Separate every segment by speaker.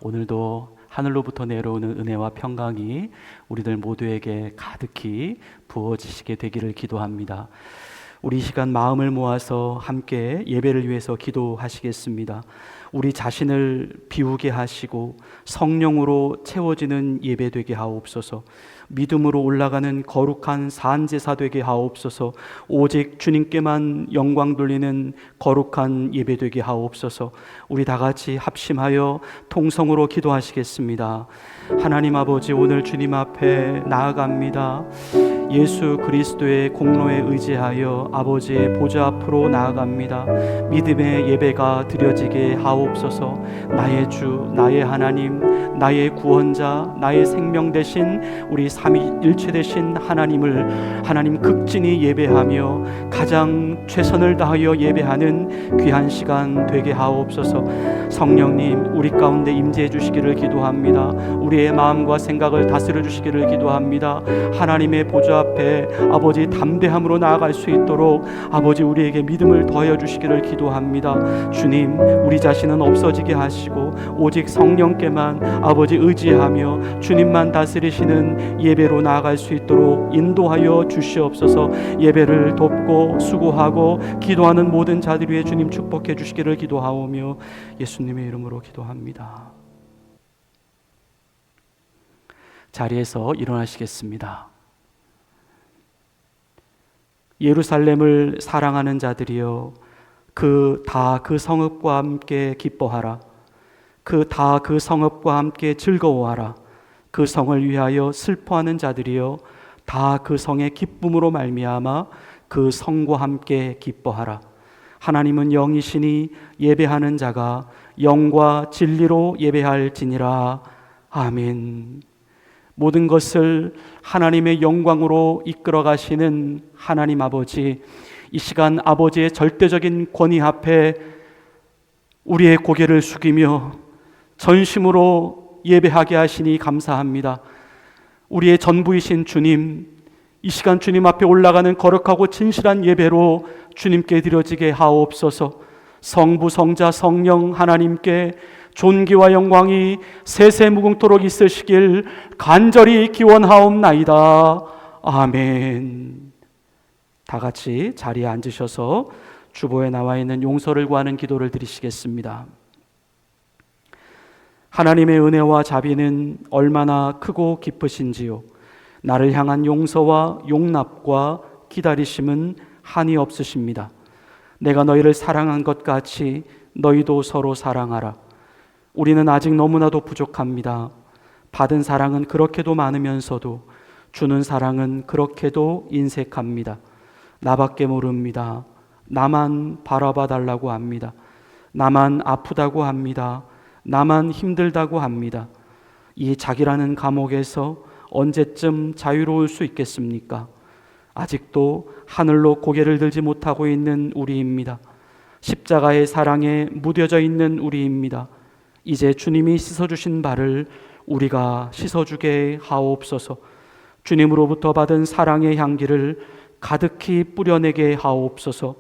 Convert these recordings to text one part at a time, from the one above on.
Speaker 1: 오늘도 하늘로부터 내려오는 은혜와 평강이 우리들 모두에게 가득히 부어지시게 되기를 기도합니다. 우리 이 시간 마음을 모아서 함께 예배를 위해서 기도하시겠습니다. 우리 자신을 비우게 하시고 성령으로 채워지는 예배 되게 하옵소서. 믿음으로 올라가는 거룩한 산제사 되게 하옵소서. 오직 주님께만 영광 돌리는 거룩한 예배 되게 하옵소서. 우리 다 같이 합심하여 통성으로 기도하시겠습니다. 하나님 아버지, 오늘 주님 앞에 나아갑니다. 예수 그리스도의 공로에 의지하여 아버지의 보좌 앞으로 나아갑니다. 믿음의 예배가 드려지게 하옵소서. 나의 주, 나의 하나님, 나의 구원자, 나의 생명 되신 우리 삼위일체 되신 하나님을 하나님 극진히 예배하며 가장 최선을 다하여 예배하는 귀한 시간 되게 하옵소서. 성령님, 우리 가운데 임재해 주시기를 기도합니다. 우리의 마음과 생각을 다스려 주시기를 기도합니다. 하나님의 보좌 앞에 아버지 담대함으로 나아갈 수 있도록 아버지 우리에게 믿음을 더하여 주시기를 기도합니다. 주님, 우리 자신은 없어지게 하시고 오직 성령께만 아버지 의지하며 주님만 다스리시는 예배로 나아갈 수 있도록 인도하여 주시옵소서. 예배를 돕고 수고하고 기도하는 모든 자들 위해 주님 축복해 주시기를 기도하오며 예수님의 이름으로 기도합니다. 자리에서 일어나시겠습니다. 예루살렘을 사랑하는 자들이여, 그 성읍과 함께 기뻐하라. 그 성읍과 함께 즐거워하라. 그 성을 위하여 슬퍼하는 자들이여, 다 그 성의 기쁨으로 말미암아 그 성과 함께 기뻐하라. 하나님은 영이시니 예배하는 자가 영과 진리로 예배할지니라. 아멘. 모든 것을 하나님의 영광으로 이끌어 가시는 하나님 아버지, 이 시간 아버지의 절대적인 권위 앞에 우리의 고개를 숙이며 전심으로 예배하게 하시니 감사합니다. 우리의 전부이신 주님, 이 시간 주님 앞에 올라가는 거룩하고 진실한 예배로 주님께 드려지게 하옵소서. 성부, 성자, 성령 하나님께 존귀와 영광이 세세무궁토록 있으시길 간절히 기원하옵나이다. 아멘. 다 같이 자리에 앉으셔서 주보에 나와 있는 용서를 구하는 기도를 드리시겠습니다. 하나님의 은혜와 자비는 얼마나 크고 깊으신지요. 나를 향한 용서와 용납과 기다리심은 한이 없으십니다. 내가 너희를 사랑한 것 같이 너희도 서로 사랑하라. 우리는 아직 너무나도 부족합니다. 받은 사랑은 그렇게도 많으면서도 주는 사랑은 그렇게도 인색합니다. 나밖에 모릅니다. 나만 바라봐 달라고 합니다. 나만 아프다고 합니다. 나만 힘들다고 합니다. 이 자기라는 감옥에서 언제쯤 자유로울 수 있겠습니까? 아직도 하늘로 고개를 들지 못하고 있는 우리입니다. 십자가의 사랑에 무뎌져 있는 우리입니다. 이제 주님이 씻어주신 발을 우리가 씻어주게 하옵소서. 주님으로부터 받은 사랑의 향기를 가득히 뿌려내게 하옵소서.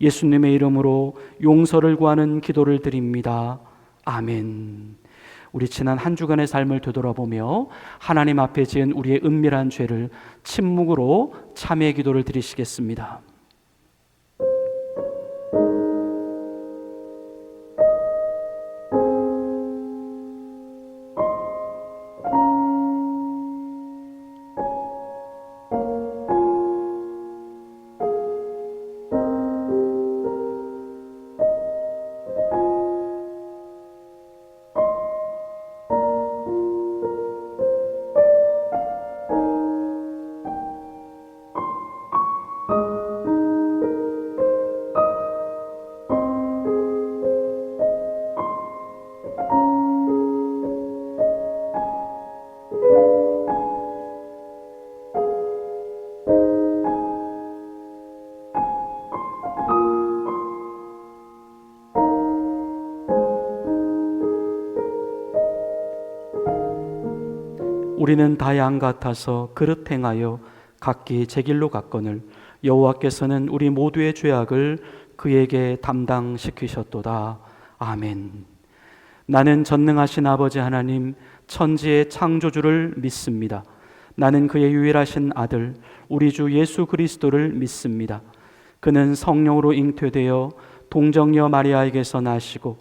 Speaker 1: 예수님의 이름으로 용서를 구하는 기도를 드립니다. 아멘. 우리 지난 한 주간의 삶을 되돌아보며 하나님 앞에 지은 우리의 은밀한 죄를 침묵으로 참회의 기도를 드리시겠습니다. 우리는 다 양 같아서 그릇 행하여 각기 제 길로 갔거늘 여호와께서는 우리 모두의 죄악을 그에게 담당시키셨도다. 아멘. 나는 전능하신 아버지 하나님, 천지의 창조주를 믿습니다. 나는 그의 유일하신 아들 우리 주 예수 그리스도를 믿습니다. 그는 성령으로 잉태되어 동정녀 마리아에게서 나시고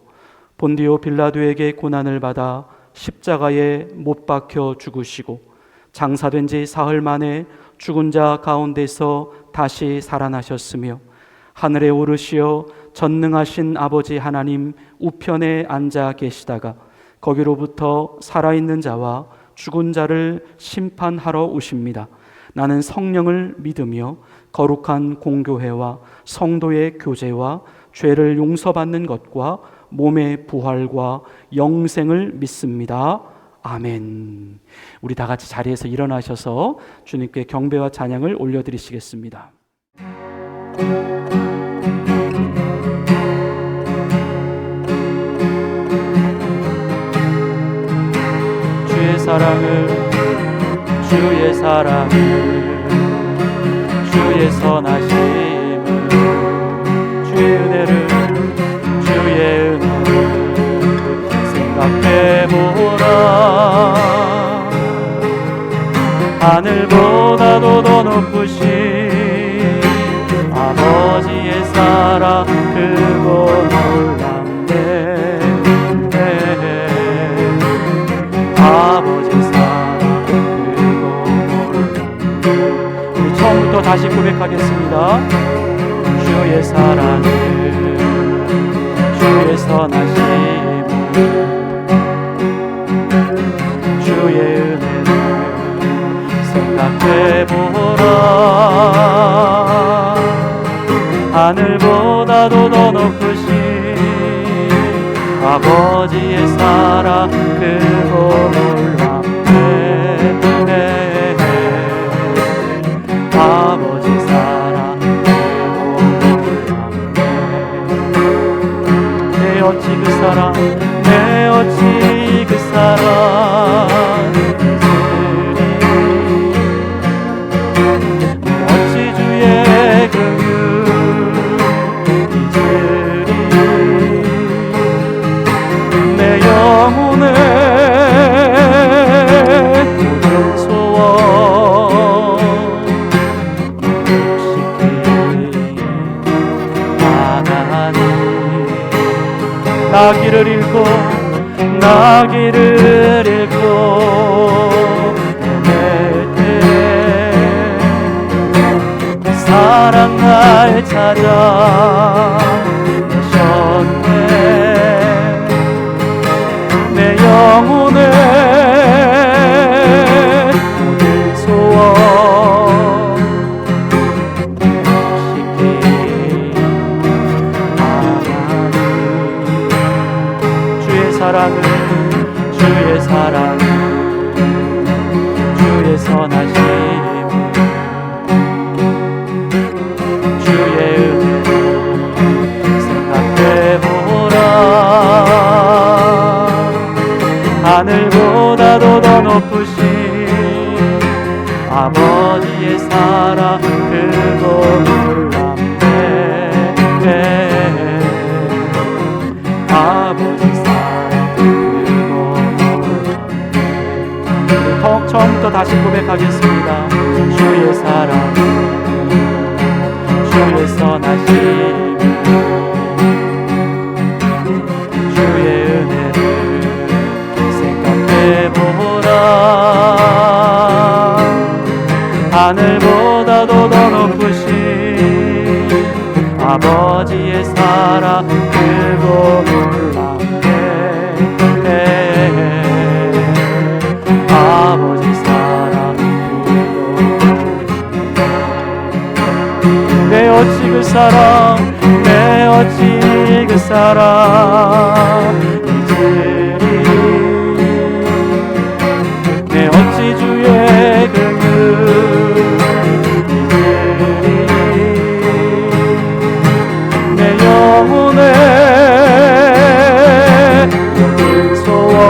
Speaker 1: 본디오 빌라도에게 고난을 받아 십자가에 못 박혀 죽으시고 장사된 지 사흘 만에 죽은 자 가운데서 다시 살아나셨으며 하늘에 오르시어 전능하신 아버지 하나님 우편에 앉아 계시다가 거기로부터 살아있는 자와 죽은 자를 심판하러 오십니다. 나는 성령을 믿으며 거룩한 공교회와 성도의 교제와 죄를 용서받는 것과 몸의 부활과 영생을 믿습니다. 아멘. 우리 다 같이 자리에서 일어나셔서 주님께 경배와 찬양을 올려드리시겠습니다. 주의 사랑을, 주의 사랑을, 주의 선하심을, 주의 은혜를, 주의 은혜를 생각해보라. 하늘보다도 더 높으신 아버지의 사랑 크고 놀랍네. 아버지 사랑 크고 놀랍네. 우리 처음부터 다시 고백하겠습니다. 주의 사랑을, 주의 선하심을, 주의 은혜를 생각해보라. 하늘보다도 더 높으신 아버지의 사랑 크고 놀랍네. 아버지 사랑 크고 놀랍네. 내 어찌 그 사랑, 내 어찌 그 사랑 나귀를 잃고 나귀를 잃고 헤맬 때 사랑 날 찾아오셨네. 내 영혼의 모든 소원 사랑을, 주의 사랑을, 주의 선하심을, 주의 은혜를 생각해보라. 하늘보다도 더 높으신 아버지의 사랑 크고 놀랍네. 아버지 처음부터 다시 고백하겠습니다. 주의 사랑, 주의 선하심, 주의 은혜를 생각해보라. 하늘보다도 더 높으신 아버지의 사랑 크고 놀랍네. 아버지 사랑 내 어찌 그 사랑, 내 어찌 그 사랑 잊으리. 내 어찌 주의 긍휼 잊으리. 내 영혼의 모든 소원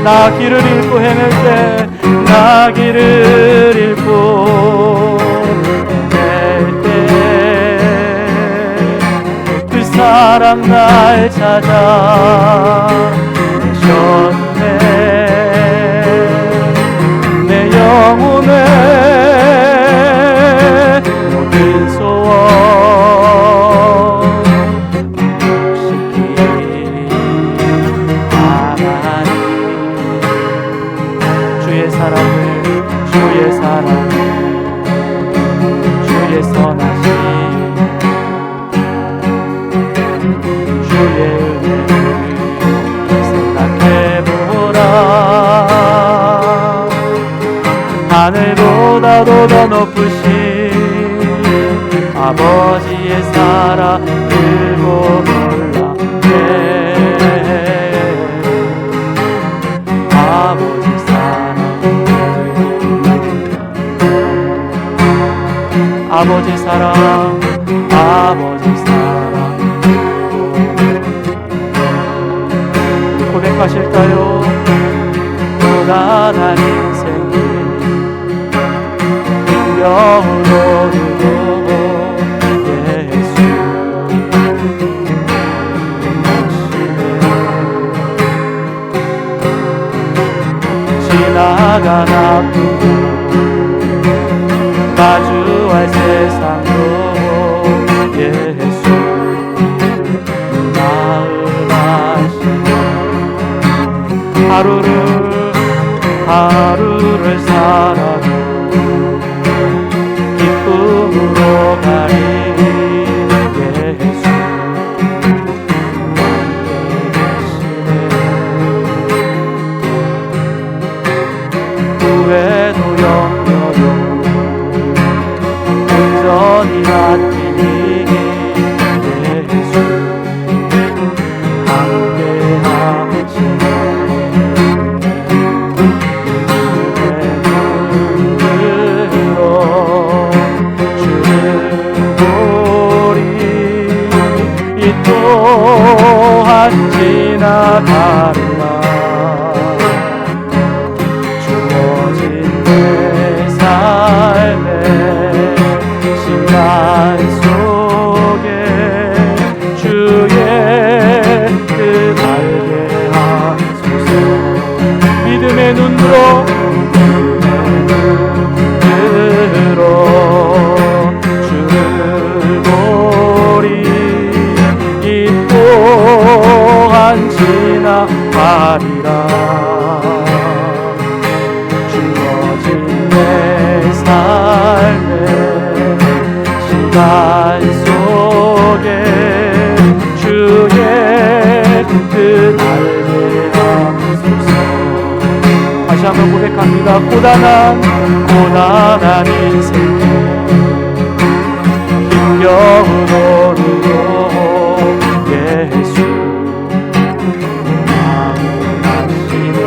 Speaker 1: 나 길을 잃고 헤맬 때, 나 길을 잃고 사랑 날 찾아내셨네. 내 영혼의 모든 소원 만족시킨 하나님, 주의 사랑을, 주의 사랑을, 주의 선하심, 주의 은혜를 생각해보라. 하늘보다도 더 높으신 아버지의 사랑을 놀랍네. 아버지 아버지 사랑, 아버지 사랑 고백하실까요? 고단한 인생을 능력으로 누르고 예수 지나간 아픔 마주할 세상도 예수 마음 하시네. 하루를 살아도 기쁨으로 가리 예수 함께 계시네. 후회도 염려도 온전히 맡기니 예수 함께하시네. 내 눈으로 주를 보리. 이 또한 지나가리라. 주어진 내 삶에 시간 속에 주의 뜻 알게 하소서. 믿음의 눈으로 주를 보리. 이 또한 지나가리라. 주어진 내 삶에 시간 속에 주의 뜻 알게 하소서. 다시 한번 고백합니다. 고단한 인생에 힘겨운 오르고 예수 마음 하시네.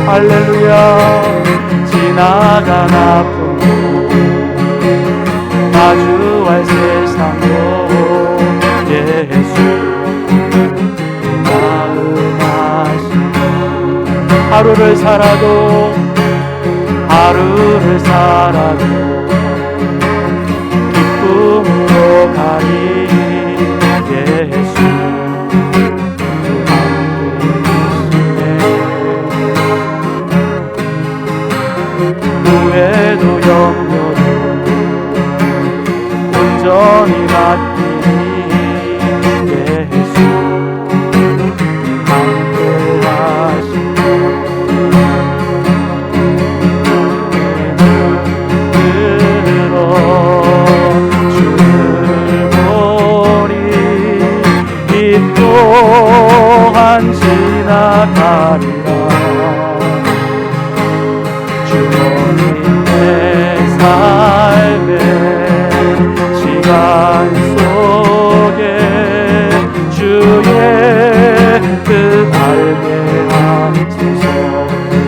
Speaker 1: 할렐루야. 지나간 아픔 마주할 세상도 예수 마음 하시네. 하루를 살아도 기쁨으로 가리 예수 함께 계시네. 후회도 염려도 온전히 맡기니 예수 함께하시네. 또한 지나가리라. 주어진 내 삶의 시간 속에 주의 뜻 알게 하소서.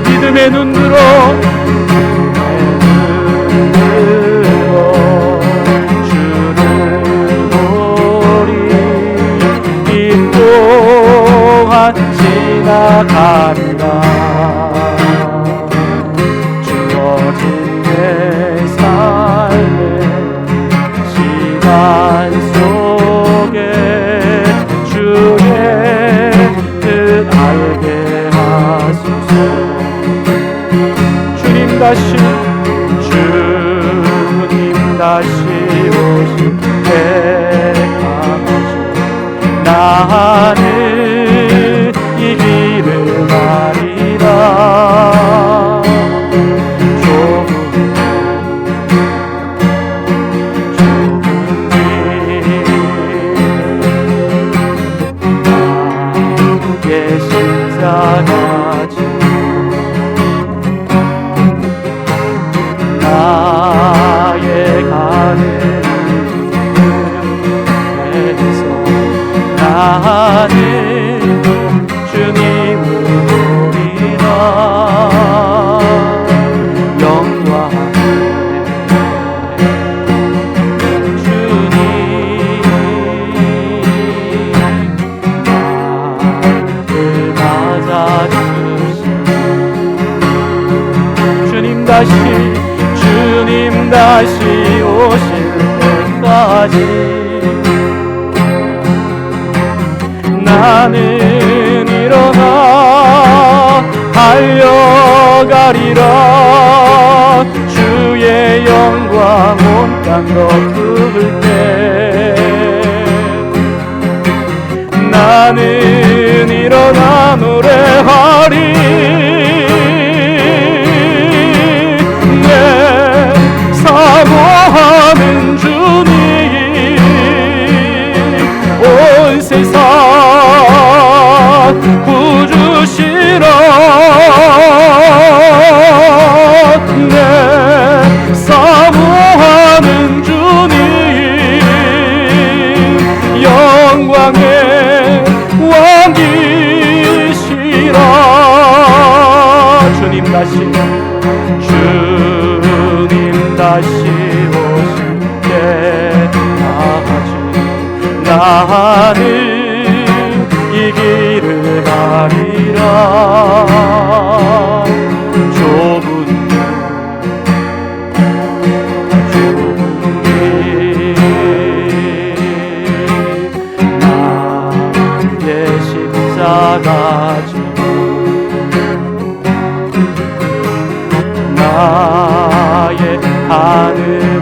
Speaker 1: 믿음의 눈으로 주를 보리. 이 또한 지나가리라. 주어진 내 삶의 시간 속 다시 오실 때까지 나는 이 길을 가리라. 좁은 길 나의 십자가 나의 가는 길에서 나는 주님을 보리라. 영광의 주님 나를 맞아주신 주님 다시 오실 때까지 나는 일어나 달려가리라. 주의 영광 온 땅 덮을 때 나는 일어나 노래하리. 사모하는 주님 온 세상 구주시라. 내 사모하는 주님 영광의 왕이시라. 주님 다시 오실 때까지 나는 이 길을 가리라. 좁은 길 나의 십자가 지고 나의 하늘을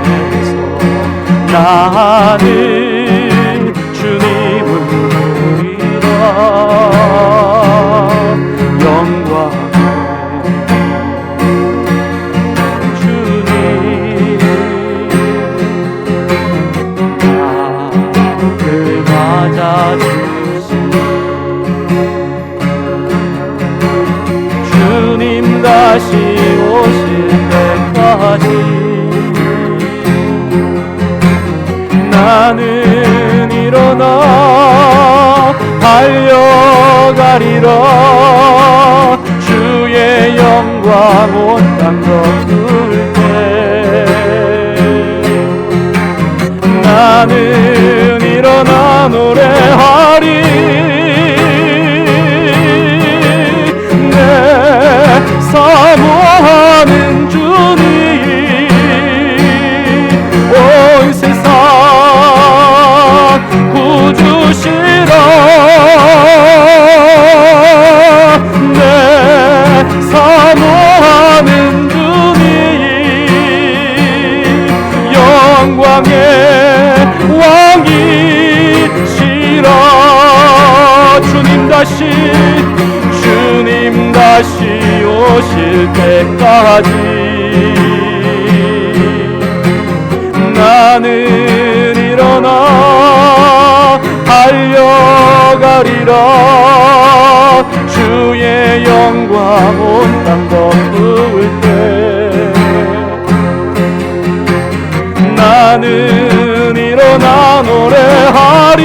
Speaker 1: 위해서 나는 주님을 부르리라. 영광의 주님 나를 맞아주신 주님 다시 오실 때까지 나는 일어나 달려가리라. 주의 영광 온 땅 덮을 때 나는 일어나 노래하리. 사모하는 주님 온 세상 구주시라. 내 사모하는 주님 영광의 왕이시라. 주님 다시 오실 때까지 나는 일어나 달려가리라. 주의 영광 온 땅 덮을 때 나는 일어나 노래하리.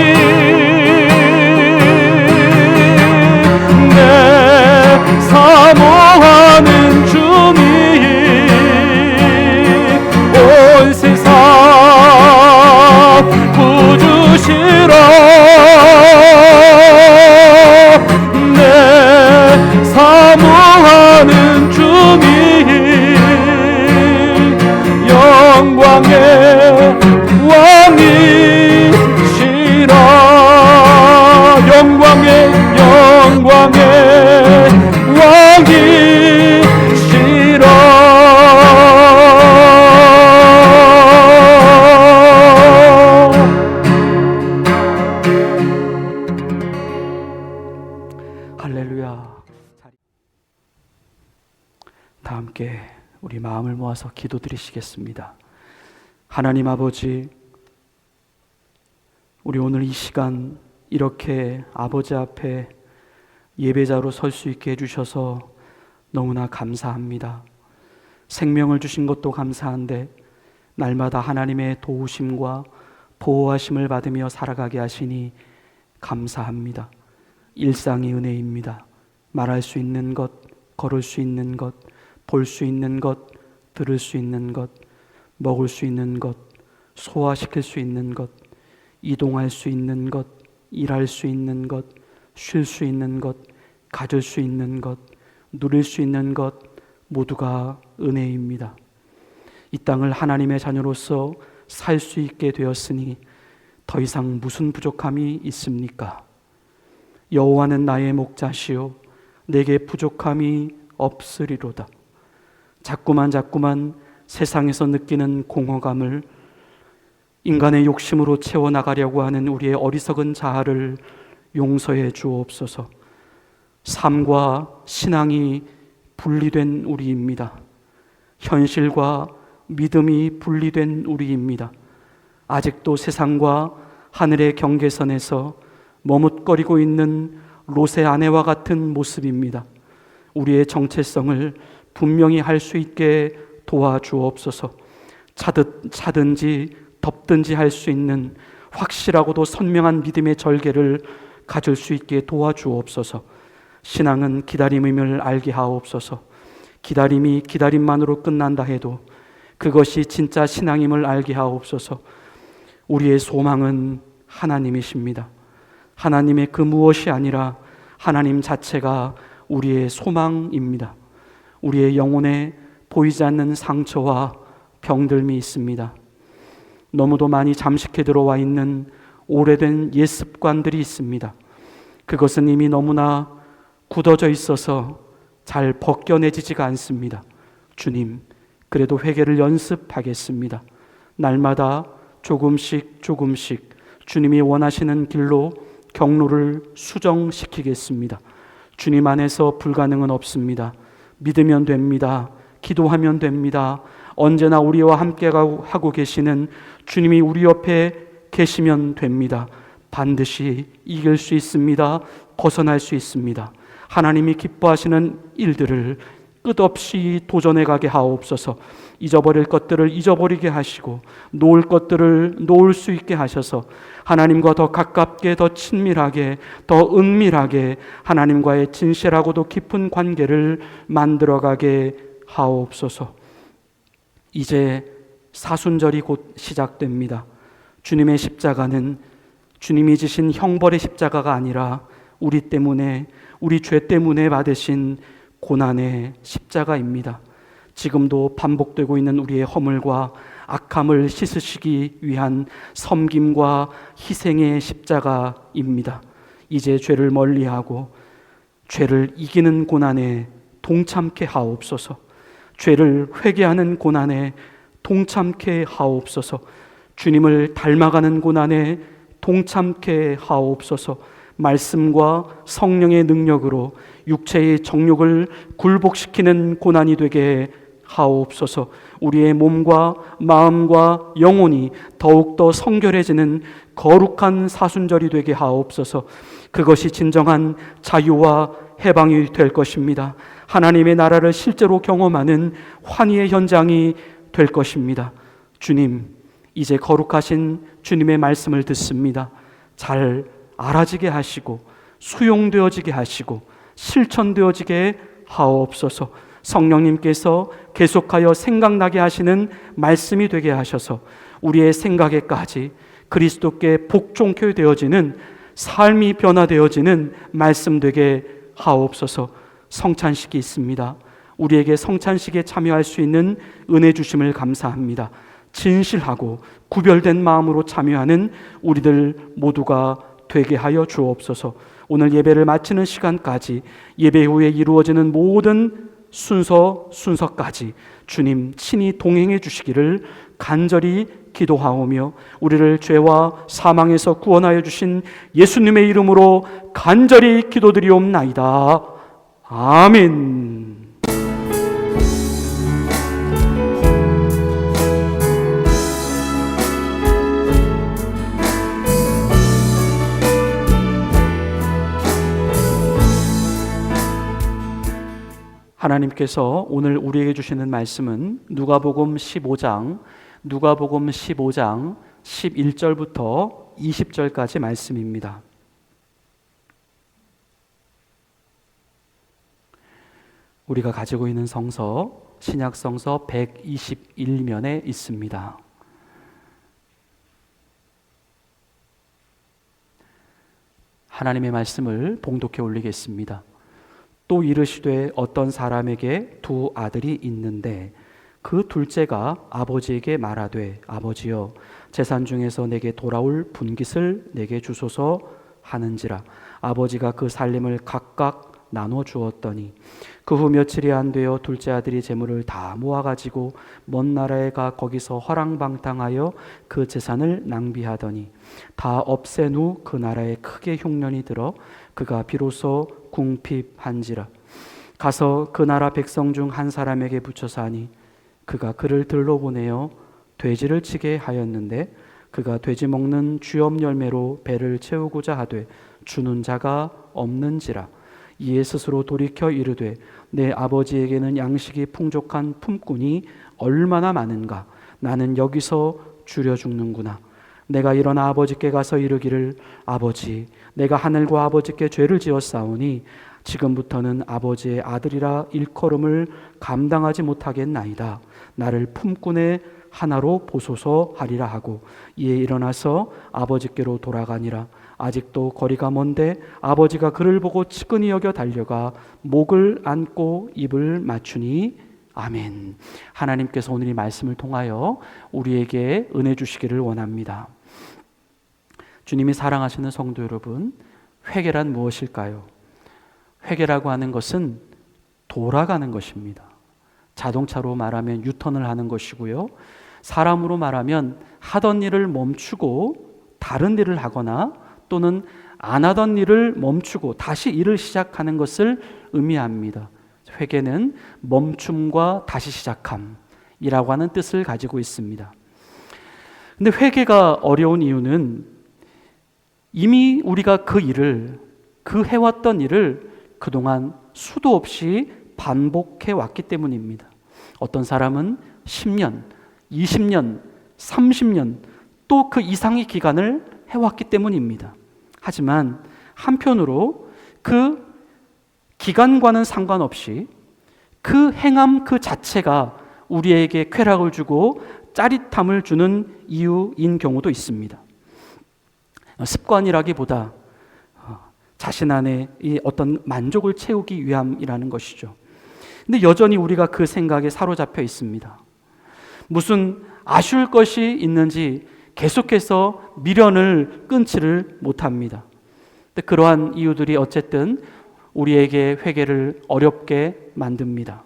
Speaker 1: 사모하는 주님 온 세상 구주시라. 내 사모하는 주님 영광의 왕이시라. 모아서 기도드리시겠습니다. 하나님 아버지, 우리 오늘 이 시간 이렇게 아버지 앞에 예배자로 설 수 있게 해주셔서 너무나 감사합니다. 생명을 주신 것도 감사한데 날마다 하나님의 도우심과 보호하심을 받으며 살아가게 하시니 감사합니다. 일상이 은혜입니다. 말할 수 있는 것, 걸을 수 있는 것, 볼 수 있는 것, 들을 수 있는 것, 먹을 수 있는 것, 소화시킬 수 있는 것, 이동할 수 있는 것, 일할 수 있는 것, 쉴 수 있는 것, 가질 수 있는 것, 누릴 수 있는 것 모두가 은혜입니다. 이 땅을 하나님의 자녀로서 살 수 있게 되었으니 더 이상 무슨 부족함이 있습니까? 여호와는 나의 목자시요 내게 부족함이 없으리로다. 자꾸만 세상에서 느끼는 공허감을 인간의 욕심으로 채워나가려고 하는 우리의 어리석은 자아를 용서해 주옵소서. 삶과 신앙이 분리된 우리입니다. 현실과 믿음이 분리된 우리입니다. 아직도 세상과 하늘의 경계선에서 머뭇거리고 있는 롯의 아내와 같은 모습입니다. 우리의 정체성을 분명히 할 수 있게 도와주옵소서. 차든지 덮든지 할 수 있는 확실하고도 선명한 믿음의 절개를 가질 수 있게 도와주옵소서. 신앙은 기다림임을 알게 하옵소서. 기다림이 기다림만으로 끝난다 해도 그것이 진짜 신앙임을 알게 하옵소서. 우리의 소망은 하나님이십니다. 하나님의 그 무엇이 아니라 하나님 자체가 우리의 소망입니다. 우리의 영혼에 보이지 않는 상처와 병들미 있습니다. 너무도 많이 잠식해 들어와 있는 오래된 옛 습관들이 있습니다. 그것은 이미 너무나 굳어져 있어서 잘 벗겨내지지가 않습니다. 주님, 그래도 회개를 연습하겠습니다. 날마다 조금씩 주님이 원하시는 길로 경로를 수정시키겠습니다. 주님 안에서 불가능은 없습니다. 믿으면 됩니다. 기도하면 됩니다. 언제나 우리와 함께 하고 계시는 주님이 우리 옆에 계시면 됩니다. 반드시 이길 수 있습니다. 벗어날 수 있습니다. 하나님이 기뻐하시는 일들을 끝없이 도전해 가게 하옵소서. 잊어버릴 것들을 잊어버리게 하시고 놓을 것들을 놓을 수 있게 하셔서 하나님과 더 가깝게, 더 친밀하게, 더 은밀하게 하나님과의 진실하고도 깊은 관계를 만들어가게 하옵소서. 이제 사순절이 곧 시작됩니다. 주님의 십자가는 주님이 지신 형벌의 십자가가 아니라 우리 때문에, 우리 죄 때문에 받으신 고난의 십자가입니다. 지금도 반복되고 있는 우리의 허물과 악함을 씻으시기 위한 섬김과 희생의 십자가입니다. 이제 죄를 멀리하고 죄를 이기는 고난에 동참케 하옵소서. 죄를 회개하는 고난에 동참케 하옵소서. 주님을 닮아가는 고난에 동참케 하옵소서. 말씀과 성령의 능력으로 육체의 정욕을 굴복시키는 고난이 되게 하옵소서. 우리의 몸과 마음과 영혼이 더욱더 성결해지는 거룩한 사순절이 되게 하옵소서. 그것이 진정한 자유와 해방이 될 것입니다. 하나님의 나라를 실제로 경험하는 환희의 현장이 될 것입니다. 주님, 이제 거룩하신 주님의 말씀을 듣습니다. 잘 알아지게 하시고 수용되어지게 하시고 실천되어지게 하옵소서. 성령님께서 계속하여 생각나게 하시는 말씀이 되게 하셔서 우리의 생각에까지 그리스도께 복종케 되어지는 삶이 변화되어지는 말씀 되게 하옵소서. 성찬식이 있습니다. 우리에게 성찬식에 참여할 수 있는 은혜 주심을 감사합니다. 진실하고 구별된 마음으로 참여하는 우리들 모두가 되게 하여 주옵소서. 오늘 예배를 마치는 시간까지 예배 후에 이루어지는 모든 순서까지 주님 친히 동행해 주시기를 간절히 기도하오며 우리를 죄와 사망에서 구원하여 주신 예수님의 이름으로 간절히 기도드리옵나이다. 아멘. 하나님께서 오늘 우리에게 주시는 말씀은 누가복음 15장 11절부터 20절까지 말씀입니다. 우리가 가지고 있는 성서, 신약 성서 121면에 있습니다. 하나님의 말씀을 봉독해 올리겠습니다. 또 이르시되 어떤 사람에게 두 아들이 있는데 그 둘째가 아버지에게 말하되 아버지여 재산 중에서 내게 돌아올 분깃을 내게 주소서 하는지라. 아버지가 그 살림을 각각 나눠 주었더니 그 후 며칠이 안 되어 둘째 아들이 재물을 다 모아가지고 먼 나라에 가 거기서 허랑방탕하여 그 재산을 낭비하더니 다 없앤 후 그 나라에 크게 흉년이 들어 그가 비로소 궁핍한지라. 가서 그 나라 백성 중 한 사람에게 붙여서 하니 그가 그를 들러 보내어 돼지를 치게 하였는데 그가 돼지 먹는 쥐엄 열매로 배를 채우고자 하되 주는 자가 없는지라. 이에 스스로 돌이켜 이르되 내 아버지에게는 양식이 풍족한 품꾼이 얼마나 많은가. 나는 여기서 줄여 죽는구나. 내가 일어나 아버지께 가서 이르기를 아버지 내가 하늘과 아버지께 죄를 지었사오니 지금부터는 아버지의 아들이라 일컬음을 감당하지 못하겠나이다. 나를 품꾼의 하나로 보소서 하리라 하고 이에 일어나서 아버지께로 돌아가니라. 아직도 거리가 먼데 아버지가 그를 보고 측은히 여겨 달려가 목을 안고 입을 맞추니 아멘. 하나님께서 오늘 이 말씀을 통하여 우리에게 은혜 주시기를 원합니다. 주님이 사랑하시는 성도 여러분, 회개란 무엇일까요? 회개라고 하는 것은 돌아가는 것입니다. 자동차로 말하면 유턴을 하는 것이고요. 사람으로 말하면 하던 일을 멈추고 다른 일을 하거나 또는 안 하던 일을 멈추고 다시 일을 시작하는 것을 의미합니다. 회개는 멈춤과 다시 시작함이라고 하는 뜻을 가지고 있습니다. 근데 회개가 어려운 이유는 이미 우리가 그 해왔던 일을 그동안 수도 없이 반복해 왔기 때문입니다. 어떤 사람은 10년, 20년, 30년 또 그 이상의 기간을 해왔기 때문입니다. 하지만 한편으로 그 기간과는 상관없이 그 행함 그 자체가 우리에게 쾌락을 주고 짜릿함을 주는 이유인 경우도 있습니다. 습관이라기보다 자신 안에 이 어떤 만족을 채우기 위함이라는 것이죠. 근데 여전히 우리가 그 생각에 사로잡혀 있습니다. 무슨 아쉬울 것이 있는지 계속해서 미련을 끊지를 못합니다. 근데 그러한 이유들이 어쨌든 우리에게 회개를 어렵게 만듭니다.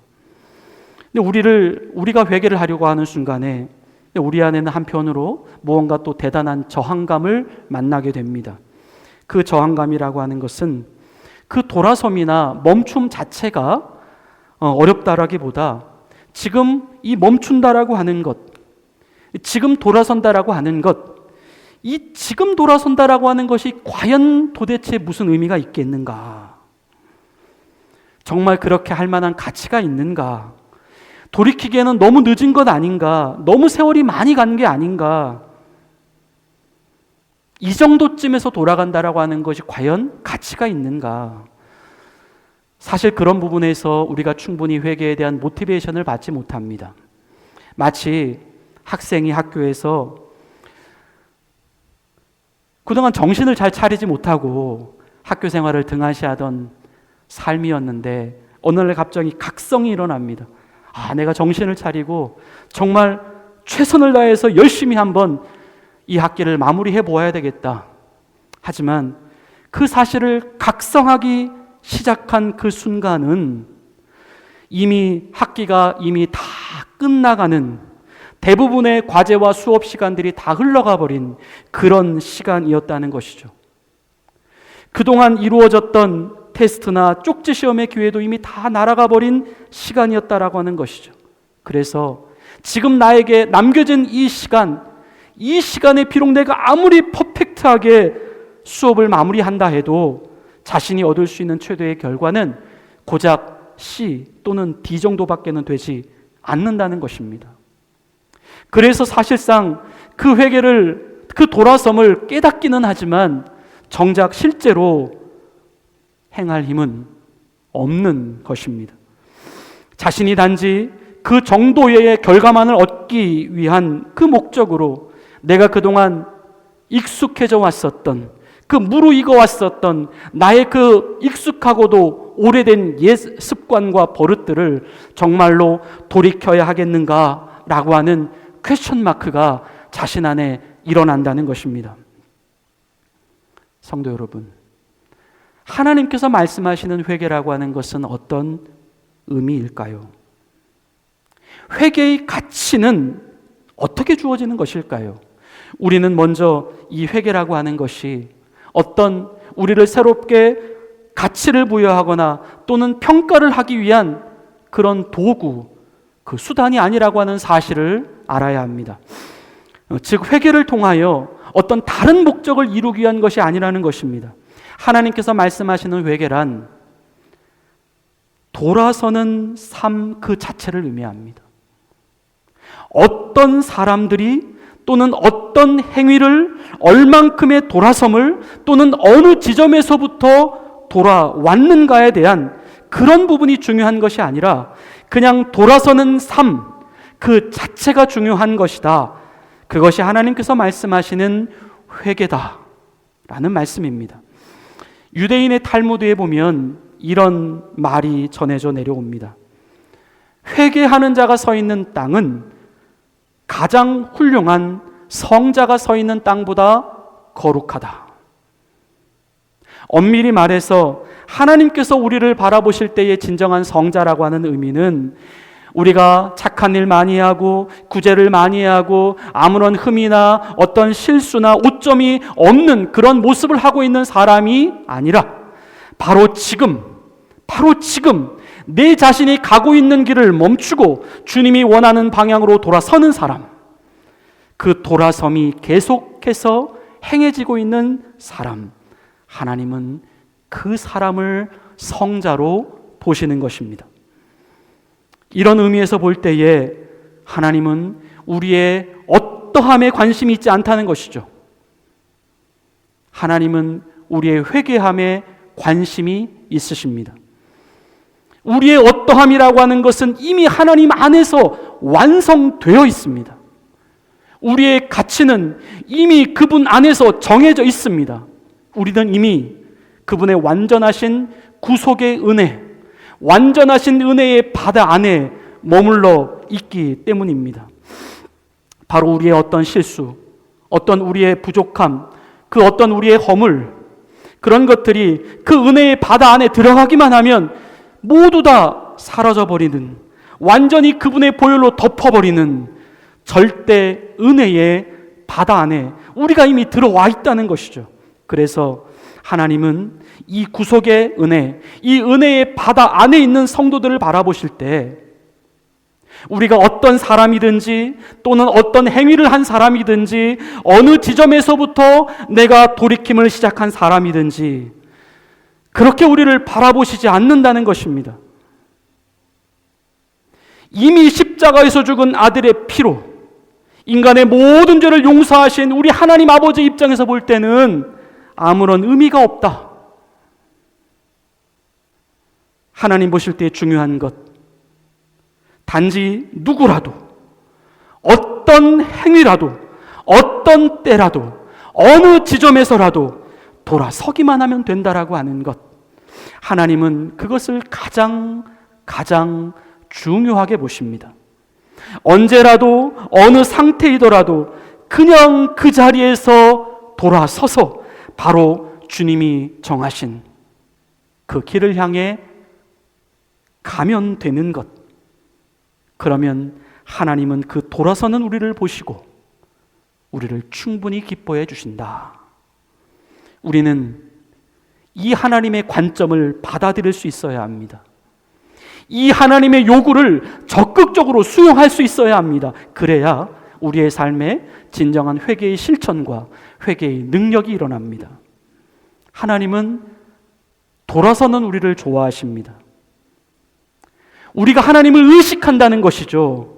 Speaker 1: 근데 우리가 회개를 하려고 하는 순간에 우리 안에는 한편으로 무언가 또 대단한 저항감을 만나게 됩니다. 그 저항감이라고 하는 것은 그 돌아섬이나 멈춤 자체가 어렵다라기보다 지금 이 멈춘다라고 하는 것, 지금 돌아선다라고 하는 것, 이 지금 돌아선다라고 하는 것이 과연 도대체 무슨 의미가 있겠는가? 정말 그렇게 할 만한 가치가 있는가? 돌이키기에는 너무 늦은 것 아닌가? 너무 세월이 많이 간 게 아닌가? 이 정도쯤에서 돌아간다라고 하는 것이 과연 가치가 있는가? 사실 그런 부분에서 우리가 충분히 회개에 대한 모티베이션을 받지 못합니다. 마치 학생이 학교에서 그동안 정신을 잘 차리지 못하고 학교 생활을 등한시하던 삶이었는데 어느 날 갑자기 각성이 일어납니다. 내가 정신을 차리고 정말 최선을 다해서 열심히 한번 이 학기를 마무리해 보아야 되겠다. 하지만 그 사실을 각성하기 시작한 그 순간은 이미 학기가 이미 다 끝나가는 대부분의 과제와 수업 시간들이 다 흘러가 버린 그런 시간이었다는 것이죠. 그동안 이루어졌던 테스트나 쪽지 시험의 기회도 이미 다 날아가 버린 시간이었다라고 하는 것이죠. 그래서 지금 나에게 남겨진 이 시간에 비록 내가 아무리 퍼펙트하게 수업을 마무리한다 해도 자신이 얻을 수 있는 최대의 결과는 고작 C 또는 D 정도밖에는 되지 않는다는 것입니다. 그래서 사실상 그 회개를, 그 돌아섬을 깨닫기는 하지만 정작 실제로 행할 힘은 없는 것입니다. 자신이 단지 그 정도의 결과만을 얻기 위한 그 목적으로 내가 그동안 익숙해져 왔었던, 그 무르익어 왔었던 나의 그 익숙하고도 오래된 옛 습관과 버릇들을 정말로 돌이켜야 하겠는가라고 하는 퀘스천 마크가 자신 안에 일어난다는 것입니다. 성도 여러분, 하나님께서 말씀하시는 회개라고 하는 것은 어떤 의미일까요? 회개의 가치는 어떻게 주어지는 것일까요? 우리는 먼저 이 회개라고 하는 것이 어떤 우리를 새롭게 가치를 부여하거나 또는 평가를 하기 위한 그런 도구, 그 수단이 아니라고 하는 사실을 알아야 합니다. 즉 회개를 통하여 어떤 다른 목적을 이루기 위한 것이 아니라는 것입니다. 하나님께서 말씀하시는 회개란 돌아서는 삶 그 자체를 의미합니다. 어떤 사람들이 또는 어떤 행위를 얼만큼의 돌아섬을 또는 어느 지점에서부터 돌아왔는가에 대한 그런 부분이 중요한 것이 아니라 그냥 돌아서는 삶 그 자체가 중요한 것이다. 그것이 하나님께서 말씀하시는 회개다라는 말씀입니다. 유대인의 탈무드에 보면 이런 말이 전해져 내려옵니다. 회개하는 자가 서 있는 땅은 가장 훌륭한 성자가 서 있는 땅보다 거룩하다. 엄밀히 말해서 하나님께서 우리를 바라보실 때의 진정한 성자라고 하는 의미는 우리가 착한 일 많이 하고 구제를 많이 하고 아무런 흠이나 어떤 실수나 오점이 없는 그런 모습을 하고 있는 사람이 아니라 바로 지금 내 자신이 가고 있는 길을 멈추고 주님이 원하는 방향으로 돌아서는 사람, 그 돌아섬이 계속해서 행해지고 있는 사람, 하나님은 그 사람을 성자로 보시는 것입니다. 이런 의미에서 볼 때에 하나님은 우리의 어떠함에 관심이 있지 않다는 것이죠. 하나님은 우리의 회개함에 관심이 있으십니다. 우리의 어떠함이라고 하는 것은 이미 하나님 안에서 완성되어 있습니다. 우리의 가치는 이미 그분 안에서 정해져 있습니다. 우리는 이미 그분의 완전하신 구속의 은혜, 완전하신 은혜의 바다 안에 머물러 있기 때문입니다. 바로 우리의 어떤 실수, 어떤 우리의 부족함, 그 어떤 우리의 허물, 그런 것들이 그 은혜의 바다 안에 들어가기만 하면 모두 다 사라져버리는, 완전히 그분의 보혈로 덮어버리는 절대 은혜의 바다 안에 우리가 이미 들어와 있다는 것이죠. 그래서 하나님은 이 구속의 은혜, 이 은혜의 바다 안에 있는 성도들을 바라보실 때 우리가 어떤 사람이든지 또는 어떤 행위를 한 사람이든지 어느 지점에서부터 내가 돌이킴을 시작한 사람이든지 그렇게 우리를 바라보시지 않는다는 것입니다. 이미 십자가에서 죽은 아들의 피로 인간의 모든 죄를 용서하신 우리 하나님 아버지 입장에서 볼 때는 아무런 의미가 없다. 하나님 보실 때 중요한 것, 단지 누구라도, 어떤 행위라도, 어떤 때라도, 어느 지점에서라도 돌아서기만 하면 된다라고 하는 것. 하나님은 그것을 가장 중요하게 보십니다. 언제라도 어느 상태이더라도 그냥 그 자리에서 돌아서서 바로 주님이 정하신 그 길을 향해 가면 되는 것. 그러면 하나님은 그 돌아서는 우리를 보시고 우리를 충분히 기뻐해 주신다. 우리는 이 하나님의 관점을 받아들일 수 있어야 합니다. 이 하나님의 요구를 적극적으로 수용할 수 있어야 합니다. 그래야 우리의 삶에 진정한 회개의 실천과 회개의 능력이 일어납니다. 하나님은 돌아서는 우리를 좋아하십니다. 우리가 하나님을 의식한다는 것이죠.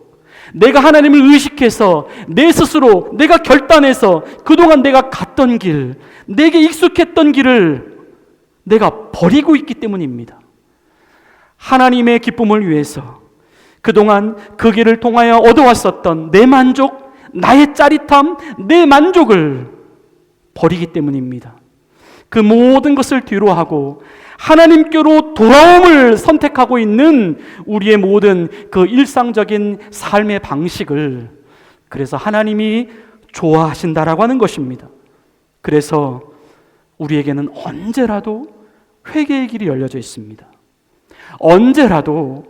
Speaker 1: 내가 하나님을 의식해서 내 스스로 내가 결단해서 그동안 내가 갔던 길, 내게 익숙했던 길을 내가 버리고 있기 때문입니다. 하나님의 기쁨을 위해서 그동안 그 길을 통하여 얻어왔었던 내 만족, 나의 짜릿함, 내 만족을 버리기 때문입니다. 그 모든 것을 뒤로하고 하나님께로 돌아옴을 선택하고 있는 우리의 모든 그 일상적인 삶의 방식을, 그래서 하나님이 좋아하신다라고 하는 것입니다. 그래서 우리에게는 언제라도 회개의 길이 열려져 있습니다. 언제라도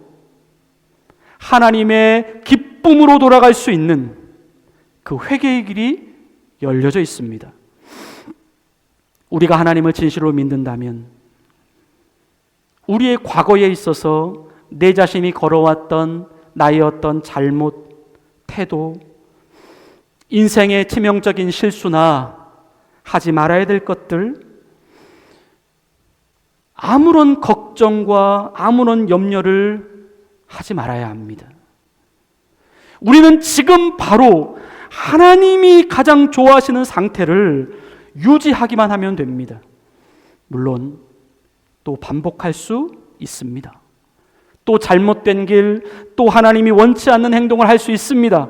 Speaker 1: 하나님의 기쁨으로 돌아갈 수 있는 그 회개의 길이 열려져 있습니다. 우리가 하나님을 진실로 믿는다면 우리의 과거에 있어서 내 자신이 걸어왔던 나의 어떤 잘못, 태도, 인생의 치명적인 실수나 하지 말아야 될 것들, 아무런 걱정과 아무런 염려를 하지 말아야 합니다. 우리는 지금 바로 하나님이 가장 좋아하시는 상태를 유지하기만 하면 됩니다. 물론 또 반복할 수 있습니다. 또 잘못된 길, 또 하나님이 원치 않는 행동을 할 수 있습니다.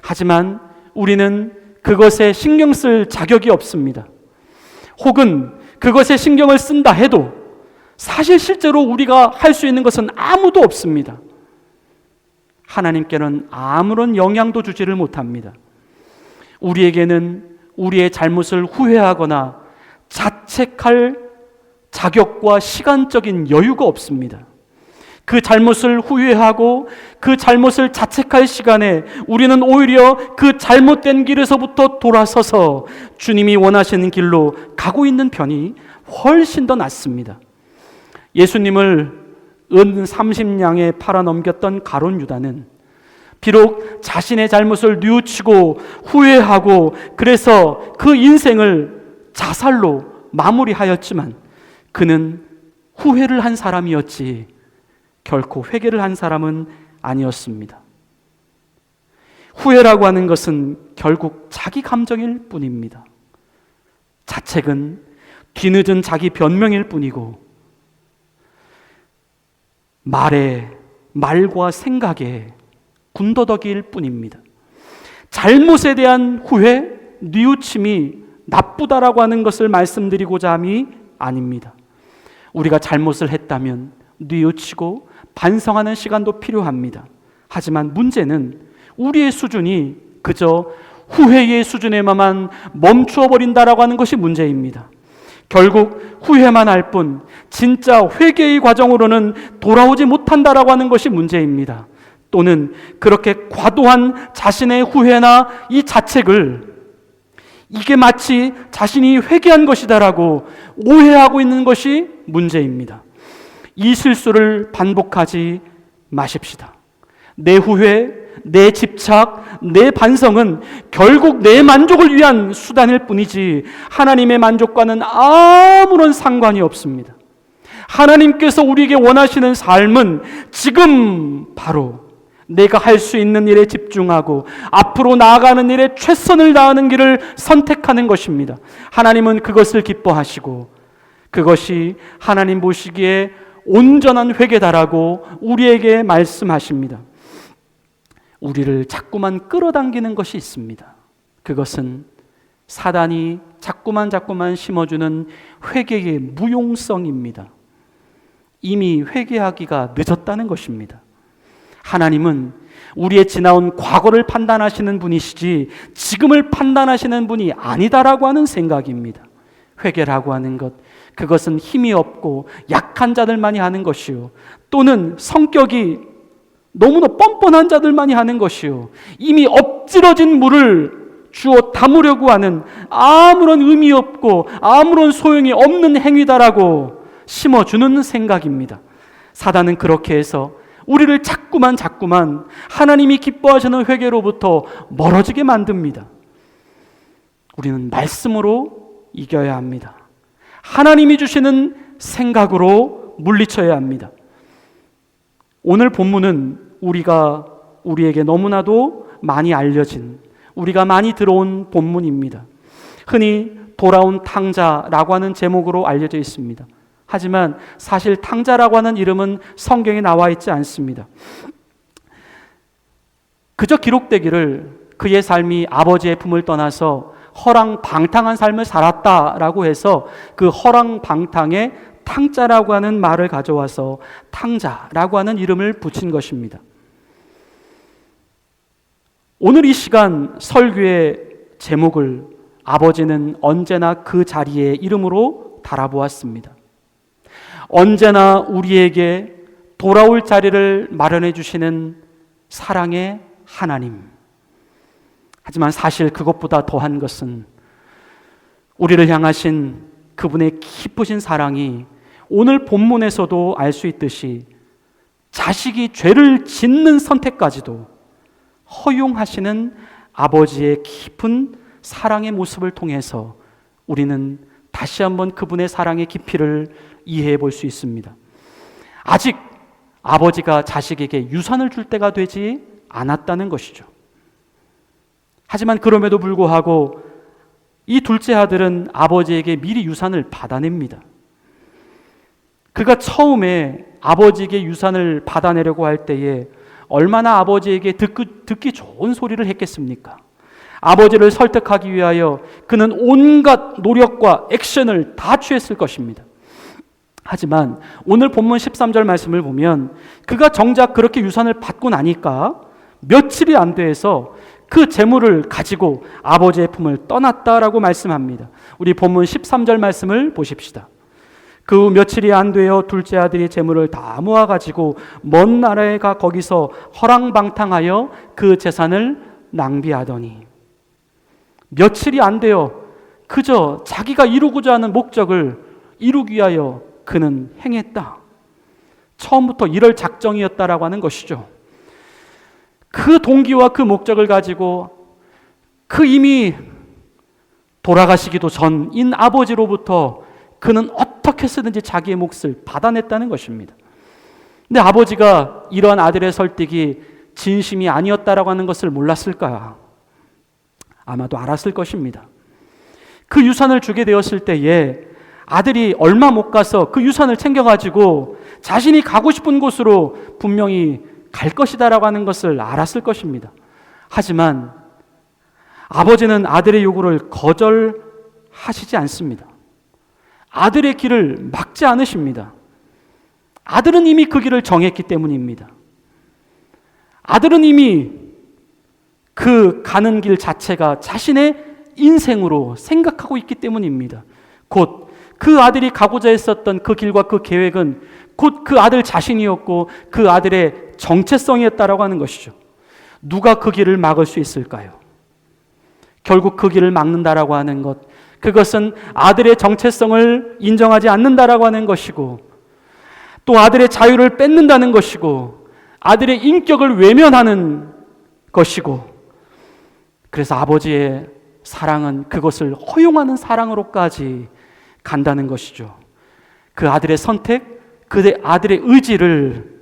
Speaker 1: 하지만 우리는 그것에 신경 쓸 자격이 없습니다. 혹은 그것에 신경을 쓴다 해도 사실 실제로 우리가 할 수 있는 것은 아무도 없습니다. 하나님께는 아무런 영향도 주지를 못합니다. 우리에게는 우리의 잘못을 후회하거나 자책할 자격과 시간적인 여유가 없습니다. 그 잘못을 후회하고 그 잘못을 자책할 시간에 우리는 오히려 그 잘못된 길에서부터 돌아서서 주님이 원하시는 길로 가고 있는 편이 훨씬 더 낫습니다. 예수님을 은 30냥에 팔아넘겼던 가룟 유다는 비록 자신의 잘못을 뉘우치고 후회하고 그래서 그 인생을 자살로 마무리하였지만 그는 후회를 한 사람이었지 결코 회개를 한 사람은 아니었습니다. 후회라고 하는 것은 결국 자기 감정일 뿐입니다. 자책은 뒤늦은 자기 변명일 뿐이고 말과 생각에 군더더기일 뿐입니다. 잘못에 대한 후회, 뉘우침이 나쁘다라고 하는 것을 말씀드리고자 함이 아닙니다. 우리가 잘못을 했다면 뉘우치고 반성하는 시간도 필요합니다. 하지만 문제는 우리의 수준이 그저 후회의 수준에만 멈추어 버린다라고 하는 것이 문제입니다. 결국 후회만 할 뿐 진짜 회개의 과정으로는 돌아오지 못한다라고 하는 것이 문제입니다. 또는 그렇게 과도한 자신의 후회나 이 자책을 이게 마치 자신이 회개한 것이다라고 오해하고 있는 것이 문제입니다. 이 실수를 반복하지 마십시다. 내 후회, 내 집착, 내 반성은 결국 내 만족을 위한 수단일 뿐이지 하나님의 만족과는 아무런 상관이 없습니다. 하나님께서 우리에게 원하시는 삶은 지금 바로 내가 할 수 있는 일에 집중하고 앞으로 나아가는 일에 최선을 다하는 길을 선택하는 것입니다. 하나님은 그것을 기뻐하시고 그것이 하나님 보시기에 온전한 회개다라고 우리에게 말씀하십니다. 우리를 자꾸만 끌어당기는 것이 있습니다. 그것은 사단이 자꾸만 심어주는 회개의 무용성입니다. 이미 회개하기가 늦었다는 것입니다. 하나님은 우리의 지나온 과거를 판단하시는 분이시지 지금을 판단하시는 분이 아니다라고 하는 생각입니다. 회개라고 하는 것, 그것은 힘이 없고 약한 자들만이 하는 것이요, 또는 성격이 너무나 뻔뻔한 자들만이 하는 것이요, 이미 엎질러진 물을 주워 담으려고 하는 아무런 의미 없고 아무런 소용이 없는 행위다라고 심어주는 생각입니다. 사단은 그렇게 해서 우리를 자꾸만 하나님이 기뻐하시는 회개로부터 멀어지게 만듭니다. 우리는 말씀으로 이겨야 합니다. 하나님이 주시는 생각으로 물리쳐야 합니다. 오늘 본문은 우리에게 너무나도 많이 알려진, 우리가 많이 들어온 본문입니다. 흔히 돌아온 탕자라고 하는 제목으로 알려져 있습니다. 하지만 사실 탕자라고 하는 이름은 성경에 나와 있지 않습니다. 그저 기록되기를 그의 삶이 아버지의 품을 떠나서 허랑방탕한 삶을 살았다라고 해서 그 허랑방탕에 탕자라고 하는 말을 가져와서 탕자라고 하는 이름을 붙인 것입니다. 오늘 이 시간 설교의 제목을 아버지는 언제나 그 자리에 이름으로 달아보았습니다. 언제나 우리에게 돌아올 자리를 마련해 주시는 사랑의 하나님. 하지만 사실 그것보다 더한 것은 우리를 향하신 그분의 깊으신 사랑이 오늘 본문에서도 알 수 있듯이 자식이 죄를 짓는 선택까지도 허용하시는 아버지의 깊은 사랑의 모습을 통해서 우리는 다시 한번 그분의 사랑의 깊이를 이해해 볼 수 있습니다. 아직 아버지가 자식에게 유산을 줄 때가 되지 않았다는 것이죠. 하지만 그럼에도 불구하고 이 둘째 아들은 아버지에게 미리 유산을 받아냅니다. 그가 처음에 아버지에게 유산을 받아내려고 할 때에 얼마나 아버지에게 듣기 좋은 소리를 했겠습니까? 아버지를 설득하기 위하여 그는 온갖 노력과 액션을 다 취했을 것입니다. 하지만 오늘 본문 13절 말씀을 보면 그가 정작 그렇게 유산을 받고 나니까 며칠이 안 돼서 그 재물을 가지고 아버지의 품을 떠났다라고 말씀합니다. 우리 본문 13절 말씀을 보십시다. 그 후 며칠이 안 되어 둘째 아들이 재물을 다 모아가지고 먼 나라에 가 거기서 허랑방탕하여 그 재산을 낭비하더니, 며칠이 안 되어 그저 자기가 이루고자 하는 목적을 이루기 위하여 그는 행했다. 처음부터 이럴 작정이었다라고 하는 것이죠. 그 동기와 그 목적을 가지고 그 이미 돌아가시기도 전인 아버지로부터 그는 어떻게 해서든지 자기의 몫을 받아냈다는 것입니다. 근데 아버지가 이러한 아들의 설득이 진심이 아니었다라고 하는 것을 몰랐을까? 아마도 알았을 것입니다. 그 유산을 주게 되었을 때에 아들이 얼마 못 가서 그 유산을 챙겨가지고 자신이 가고 싶은 곳으로 분명히 갈 것이다라고 하는 것을 알았을 것입니다. 하지만 아버지는 아들의 요구를 거절하시지 않습니다. 아들의 길을 막지 않으십니다. 아들은 이미 그 길을 정했기 때문입니다. 아들은 이미 그 가는 길 자체가 자신의 인생으로 생각하고 있기 때문입니다. 곧 그 아들이 가고자 했었던 그 길과 그 계획은 곧 그 아들 자신이었고 그 아들의 정체성이었다라고 하는 것이죠. 누가 그 길을 막을 수 있을까요? 결국 그 길을 막는다라고 하는 것, 그것은 아들의 정체성을 인정하지 않는다라고 하는 것이고, 또 아들의 자유를 뺏는다는 것이고, 아들의 인격을 외면하는 것이고, 그래서 아버지의 사랑은 그것을 허용하는 사랑으로까지 간다는 것이죠. 그 아들의 선택, 그 아들의 의지를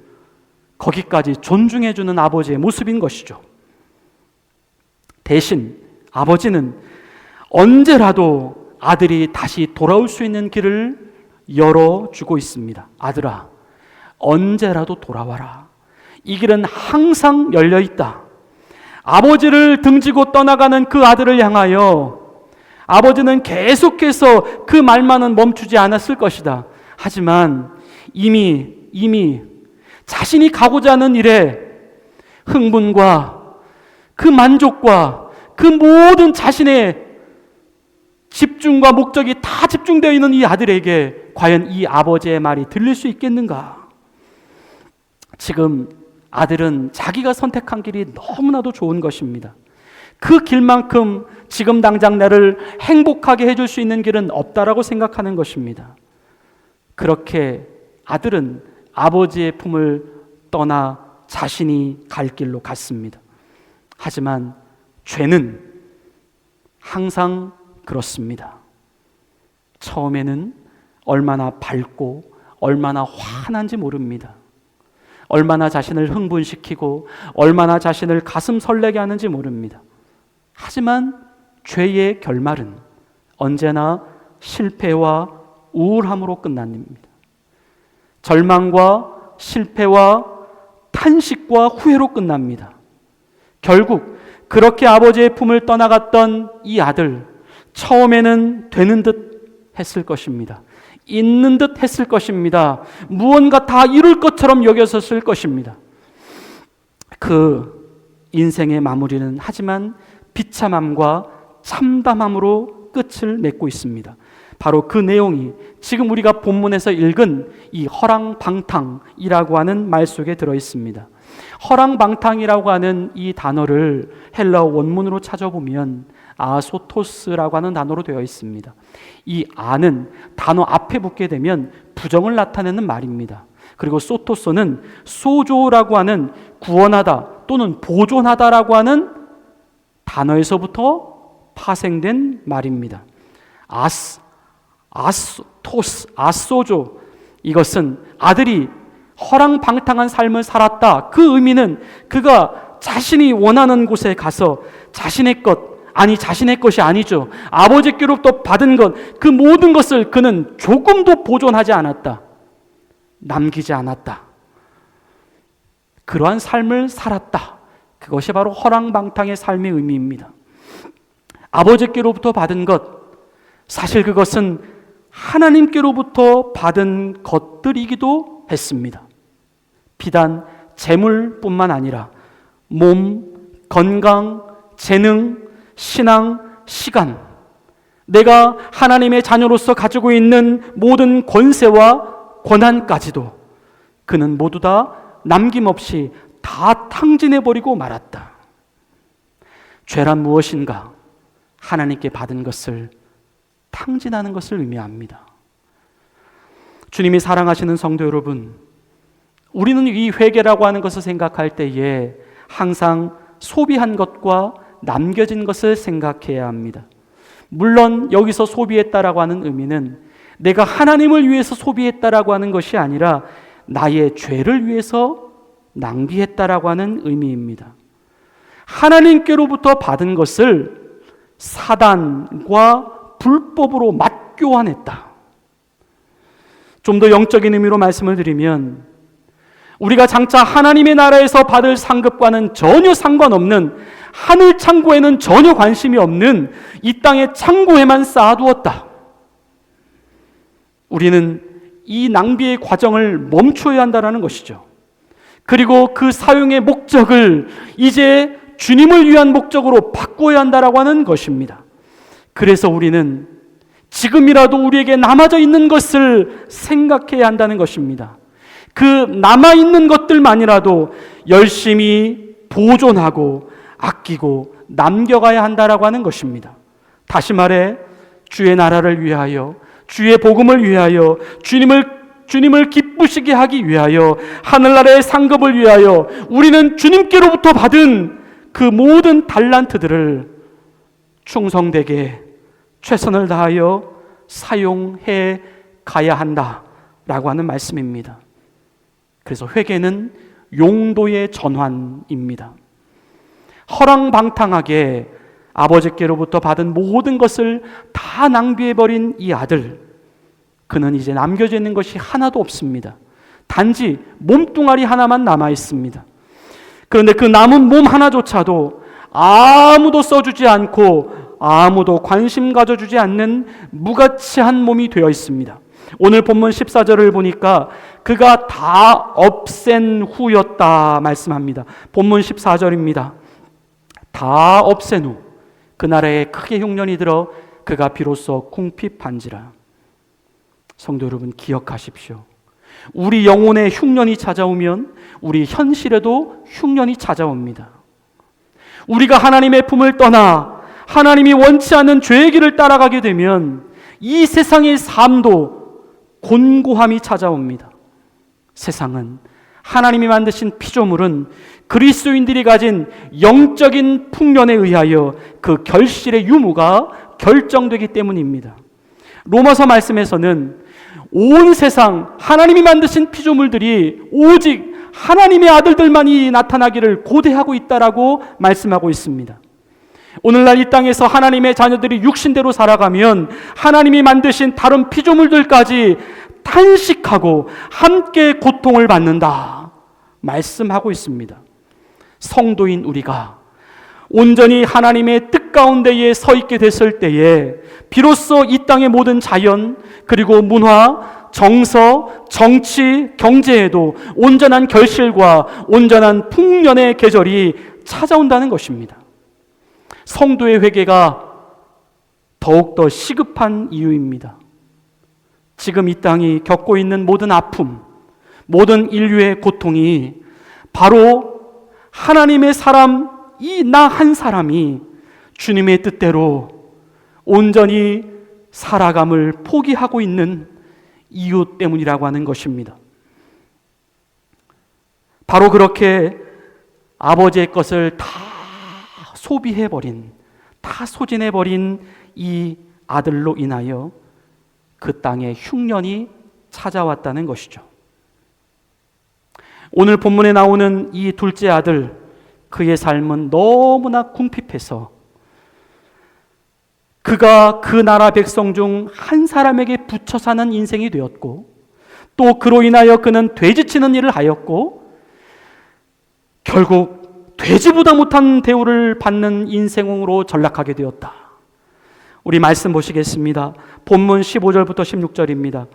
Speaker 1: 거기까지 존중해주는 아버지의 모습인 것이죠. 대신 아버지는 언제라도 아들이 다시 돌아올 수 있는 길을 열어주고 있습니다. 아들아, 언제라도 돌아와라. 이 길은 항상 열려있다. 아버지를 등지고 떠나가는 그 아들을 향하여 아버지는 계속해서 그 말만은 멈추지 않았을 것이다. 하지만 이미 자신이 가고자 하는 일에 흥분과 그 만족과 그 모든 자신의 집중과 목적이 다 집중되어 있는 이 아들에게 과연 이 아버지의 말이 들릴 수 있겠는가? 지금 아들은 자기가 선택한 길이 너무나도 좋은 것입니다. 그 길만큼 지금 당장 나를 행복하게 해줄 수 있는 길은 없다라고 생각하는 것입니다. 그렇게 아들은 아버지의 품을 떠나 자신이 갈 길로 갔습니다. 하지만 죄는 항상 그렇습니다. 처음에는 얼마나 밝고 얼마나 환한지 모릅니다. 얼마나 자신을 흥분시키고 얼마나 자신을 가슴 설레게 하는지 모릅니다. 하지만 죄의 결말은 언제나 실패와 우울함으로 끝납니다. 절망과 실패와 탄식과 후회로 끝납니다. 결국 그렇게 아버지의 품을 떠나갔던 이 아들, 처음에는 되는 듯 했을 것입니다. 있는 듯 했을 것입니다. 무언가 다 이룰 것처럼 여겼었을 것입니다. 그 인생의 마무리는 하지만 비참함과 참담함으로 끝을 맺고 있습니다. 바로 그 내용이 지금 우리가 본문에서 읽은 이 허랑방탕이라고 하는 말 속에 들어 있습니다. 허랑방탕이라고 하는 이 단어를 헬라어 원문으로 찾아보면 아소토스라고 하는 단어로 되어 있습니다. 이 아는 단어 앞에 붙게 되면 부정을 나타내는 말입니다. 그리고 소토스는 소조라고 하는 구원하다 또는 보존하다라고 하는 단어에서부터 파생된 말입니다. 아소조, 이것은 아들이 허랑방탕한 삶을 살았다. 그 의미는 그가 자신이 원하는 곳에 가서 자신의 것이 아니죠. 아버지께로부터 받은 것, 그 모든 것을 그는 조금도 보존하지 않았다. 남기지 않았다. 그러한 삶을 살았다. 그것이 바로 허랑방탕의 삶의 의미입니다. 아버지께로부터 받은 것, 사실 그것은 하나님께로부터 받은 것들이기도 했습니다. 비단 재물뿐만 아니라 몸, 건강, 재능, 신앙, 시간, 내가 하나님의 자녀로서 가지고 있는 모든 권세와 권한까지도 그는 모두 다 남김없이 다 탕진해버리고 말았다. 죄란 무엇인가? 하나님께 받은 것을 탕진하는 것을 의미합니다. 주님이 사랑하시는 성도 여러분, 우리는 이 회개라고 하는 것을 생각할 때에 항상 소비한 것과 남겨진 것을 생각해야 합니다. 물론 여기서 소비했다라고 하는 의미는 내가 하나님을 위해서 소비했다라고 하는 것이 아니라 나의 죄를 위해서 낭비했다라고 하는 의미입니다. 하나님께로부터 받은 것을 사단과 불법으로 맞교환했다. 좀 더 영적인 의미로 말씀을 드리면 우리가 장차 하나님의 나라에서 받을 상급과는 전혀 상관없는, 하늘 창고에는 전혀 관심이 없는 이 땅의 창고에만 쌓아두었다. 우리는 이 낭비의 과정을 멈춰야 한다는 것이죠. 그리고 그 사용의 목적을 이제 주님을 위한 목적으로 바꿔야 한다라고 하는 것입니다. 그래서 우리는 지금이라도 우리에게 남아져 있는 것을 생각해야 한다는 것입니다. 그 남아있는 것들만이라도 열심히 보존하고 아끼고 남겨가야 한다라고 하는 것입니다. 다시 말해 주의 나라를 위하여, 주의 복음을 위하여, 주님을 기쁘시게 하기 위하여, 하늘나라의 상급을 위하여 우리는 주님께로부터 받은 그 모든 달란트들을 충성되게 최선을 다하여 사용해 가야 한다라고 하는 말씀입니다. 그래서 회개는 용도의 전환입니다. 허랑방탕하게 아버지께로부터 받은 모든 것을 다 낭비해버린 이 아들, 그는 이제 남겨져 있는 것이 하나도 없습니다. 단지 몸뚱아리 하나만 남아있습니다. 그런데 그 남은 몸 하나조차도 아무도 써주지 않고 아무도 관심 가져주지 않는 무가치한 몸이 되어 있습니다. 오늘 본문 14절을 보니까 그가 다 없앤 후였다 말씀합니다. 본문 14절입니다. 다 없앤 후 그 나라에 크게 흉년이 들어 그가 비로소 궁핍한지라. 성도 여러분, 기억하십시오. 우리 영혼에 흉년이 찾아오면 우리 현실에도 흉년이 찾아옵니다. 우리가 하나님의 품을 떠나 하나님이 원치 않는 죄의 길을 따라가게 되면 이 세상의 삶도 곤고함이 찾아옵니다. 세상은, 하나님이 만드신 피조물은 그리스도인들이 가진 영적인 풍년에 의하여 그 결실의 유무가 결정되기 때문입니다. 로마서 말씀에서는 온 세상 하나님이 만드신 피조물들이 오직 하나님의 아들들만이 나타나기를 고대하고 있다라고 말씀하고 있습니다. 오늘날 이 땅에서 하나님의 자녀들이 육신대로 살아가면 하나님이 만드신 다른 피조물들까지 탄식하고 함께 고통을 받는다 말씀하고 있습니다. 성도인 우리가 온전히 하나님의 뜻 가운데에 서 있게 됐을 때에 비로소 이 땅의 모든 자연, 그리고 문화, 정서, 정치, 경제에도 온전한 결실과 온전한 풍년의 계절이 찾아온다는 것입니다. 성도의 회개가 더욱더 시급한 이유입니다. 지금 이 땅이 겪고 있는 모든 아픔, 모든 인류의 고통이 바로 하나님의 사람, 이 나 한 사람이 주님의 뜻대로 온전히 살아감을 포기하고 있는 이유 때문이라고 하는 것입니다. 바로 그렇게 아버지의 것을 다 소비해버린, 다 소진해버린 이 아들로 인하여 그 땅에 흉년이 찾아왔다는 것이죠. 오늘 본문에 나오는 이 둘째 아들, 그의 삶은 너무나 궁핍해서 그가 그 나라 백성 중 한 사람에게 붙여 사는 인생이 되었고, 또 그로 인하여 그는 돼지치는 일을 하였고, 결국 돼지보다 못한 대우를 받는 인생으로 전락하게 되었다. 우리 말씀 보시겠습니다. 본문 15절부터 16절입니다.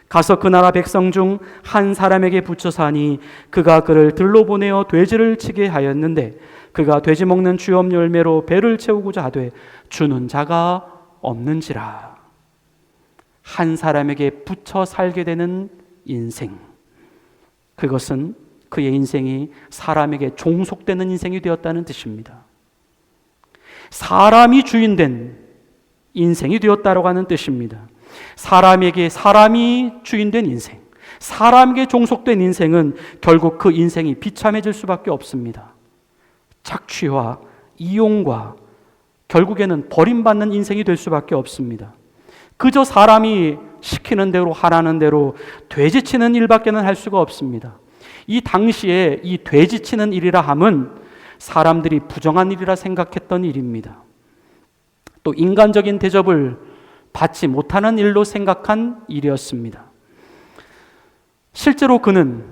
Speaker 1: 가서 그 나라 백성 중 한 사람에게 붙여 사니 그가 그를 들로 보내어 돼지를 치게 하였는데 그가 돼지 먹는 주염 열매로 배를 채우고자 하되 주는 자가 없는지라. 한 사람에게 붙여 살게 되는 인생, 그것은 그의 인생이 사람에게 종속되는 인생이 되었다는 뜻입니다. 사람이 주인된 인생이 되었다고 하는 뜻입니다. 사람에게 사람이 주인된 인생, 사람에게 종속된 인생은 결국 그 인생이 비참해질 수밖에 없습니다. 착취와 이용과 결국에는 버림받는 인생이 될 수밖에 없습니다. 그저 사람이 시키는 대로 하라는 대로 돼지치는 일밖에는 할 수가 없습니다. 이 당시에 이 돼지치는 일이라 함은 사람들이 부정한 일이라 생각했던 일입니다. 또 인간적인 대접을 받지 못하는 일로 생각한 일이었습니다. 실제로 그는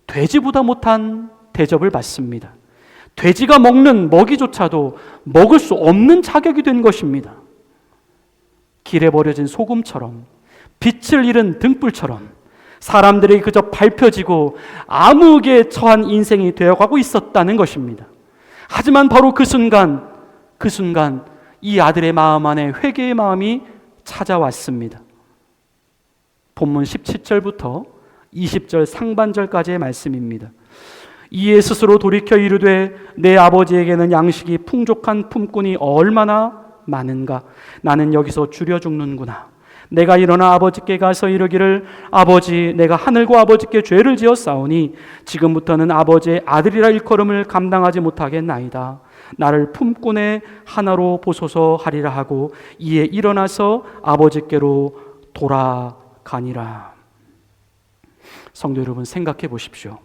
Speaker 1: 돼지보다 못한 대접을 받습니다. 돼지가 먹는 먹이조차도 먹을 수 없는 자격이 된 것입니다. 길에 버려진 소금처럼, 빛을 잃은 등불처럼 사람들에게 그저 밟혀지고 암흑에 처한 인생이 되어가고 있었다는 것입니다. 하지만 바로 그 순간 이 아들의 마음 안에 회개의 마음이 찾아왔습니다. 본문 17절부터 20절 상반절까지의 말씀입니다. 이에 스스로 돌이켜 이르되 내 아버지에게는 양식이 풍족한 품꾼이 얼마나 많은가. 나는 여기서 줄여 죽는구나. 내가 일어나 아버지께 가서 이르기를 아버지, 내가 하늘과 아버지께 죄를 지었사오니 지금부터는 아버지의 아들이라 일컬음을 감당하지 못하겠나이다. 나를 품꾼의 하나로 보소서 하리라 하고 이에 일어나서 아버지께로 돌아가니라. 성도 여러분, 생각해 보십시오.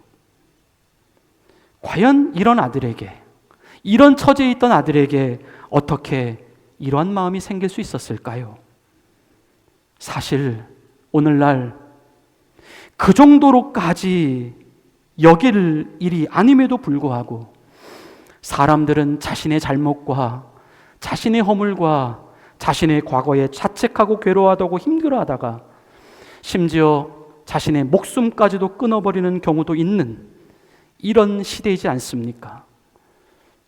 Speaker 1: 과연 이런 아들에게, 이런 처지에 있던 아들에게 어떻게 이러한 마음이 생길 수 있었을까요? 사실 오늘날 그 정도로까지 여길 일이 아님에도 불구하고 사람들은 자신의 잘못과 자신의 허물과 자신의 과거에 자책하고 괴로워하다고 힘들어하다가 심지어 자신의 목숨까지도 끊어버리는 경우도 있는 이런 시대이지 않습니까?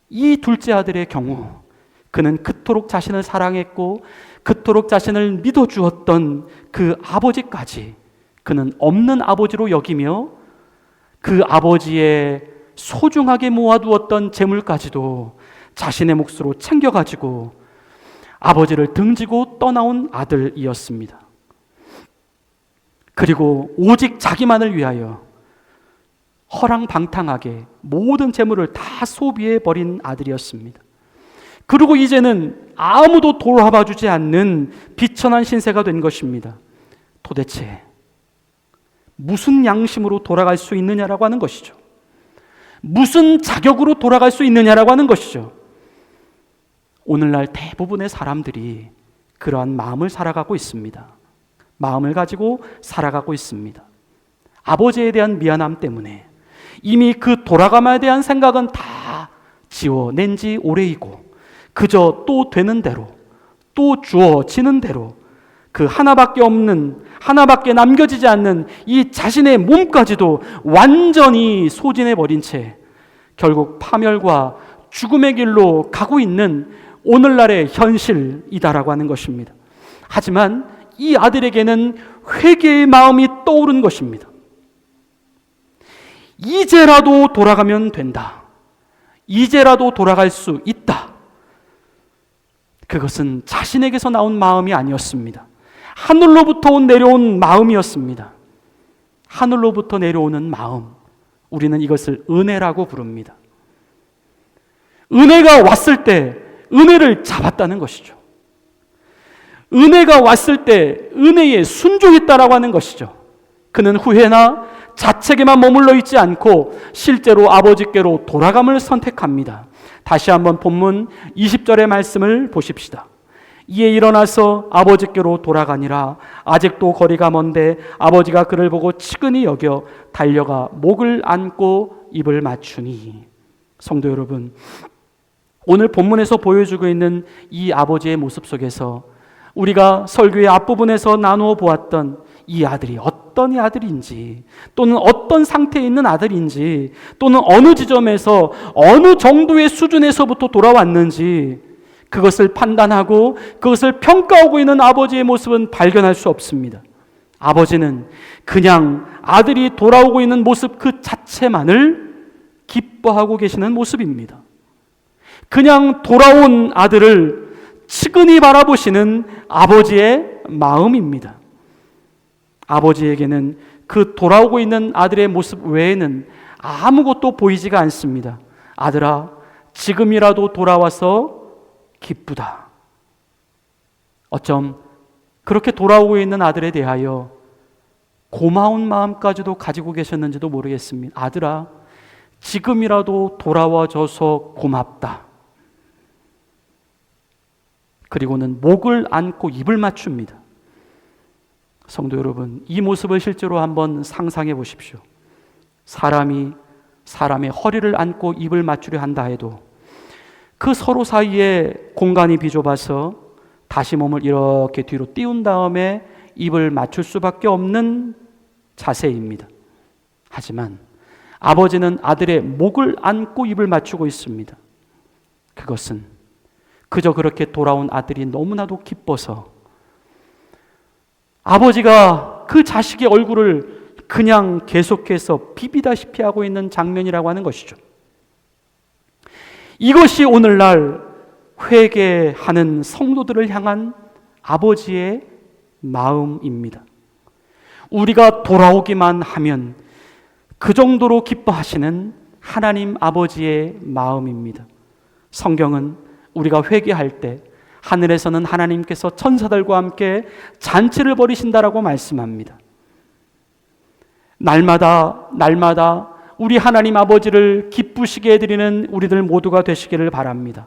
Speaker 1: 이 둘째 아들의 경우, 그는 그토록 자신을 사랑했고 그토록 자신을 믿어주었던 그 아버지까지 그는 없는 아버지로 여기며 그 아버지의 소중하게 모아두었던 재물까지도 자신의 몫으로 챙겨가지고 아버지를 등지고 떠나온 아들이었습니다. 그리고 오직 자기만을 위하여 허랑방탕하게 모든 재물을 다 소비해버린 아들이었습니다. 그리고 이제는 아무도 돌아봐주지 않는 비천한 신세가 된 것입니다. 도대체 무슨 양심으로 돌아갈 수 있느냐라고 하는 것이죠. 무슨 자격으로 돌아갈 수 있느냐라고 하는 것이죠. 오늘날 대부분의 사람들이 그러한 마음을 살아가고 있습니다. 마음을 가지고 살아가고 있습니다. 아버지에 대한 미안함 때문에 이미 그 돌아감에 대한 생각은 다 지워낸 지 오래이고 그저 또 되는 대로 또 주어지는 대로 그 하나밖에 없는, 하나밖에 남겨지지 않는 이 자신의 몸까지도 완전히 소진해버린 채 결국 파멸과 죽음의 길로 가고 있는 오늘날의 현실이다라고 하는 것입니다. 하지만 이 아들에게는 회개의 마음이 떠오른 것입니다. 이제라도 돌아가면 된다. 이제라도 돌아갈 수 있다. 그것은 자신에게서 나온 마음이 아니었습니다. 하늘로부터 내려온 마음이었습니다. 하늘로부터 내려오는 마음, 우리는 이것을 은혜라고 부릅니다. 은혜가 왔을 때 은혜를 잡았다는 것이죠. 은혜가 왔을 때 은혜에 순종했다라고 하는 것이죠. 그는 후회나 자책에만 머물러 있지 않고 실제로 아버지께로 돌아감을 선택합니다. 다시 한번 본문 20절의 말씀을 보십시다. 이에 일어나서 아버지께로 돌아가니라. 아직도 거리가 먼데 아버지가 그를 보고 측은히 여겨 달려가 목을 안고 입을 맞추니. 성도 여러분, 오늘 본문에서 보여주고 있는 이 아버지의 모습 속에서 우리가 설교의 앞부분에서 나누어 보았던 이 아들이 어떤 아들인지, 또는 어떤 상태에 있는 아들인지, 또는 어느 지점에서 어느 정도의 수준에서부터 돌아왔는지 그것을 판단하고 그것을 평가하고 있는 아버지의 모습은 발견할 수 없습니다. 아버지는 그냥 아들이 돌아오고 있는 모습 그 자체만을 기뻐하고 계시는 모습입니다. 그냥 돌아온 아들을 측은히 바라보시는 아버지의 마음입니다. 아버지에게는 그 돌아오고 있는 아들의 모습 외에는 아무것도 보이지가 않습니다. 아들아, 지금이라도 돌아와서 기쁘다. 어쩜 그렇게 돌아오고 있는 아들에 대하여 고마운 마음까지도 가지고 계셨는지도 모르겠습니다. 아들아, 지금이라도 돌아와줘서 고맙다. 그리고는 목을 안고 입을 맞춥니다. 성도 여러분, 이 모습을 실제로 한번 상상해 보십시오. 사람이 사람의 허리를 안고 입을 맞추려 한다 해도 그 서로 사이에 공간이 비좁아서 다시 몸을 이렇게 뒤로 띄운 다음에 입을 맞출 수밖에 없는 자세입니다. 하지만 아버지는 아들의 목을 안고 입을 맞추고 있습니다. 그것은 그저 그렇게 돌아온 아들이 너무나도 기뻐서 아버지가 그 자식의 얼굴을 그냥 계속해서 비비다시피 하고 있는 장면이라고 하는 것이죠. 이것이 오늘날 회개하는 성도들을 향한 아버지의 마음입니다. 우리가 돌아오기만 하면 그 정도로 기뻐하시는 하나님 아버지의 마음입니다. 성경은 우리가 회개할 때 하늘에서는 하나님께서 천사들과 함께 잔치를 벌이신다라고 말씀합니다. 날마다 우리 하나님 아버지를 기쁘시게 해드리는 우리들 모두가 되시기를 바랍니다.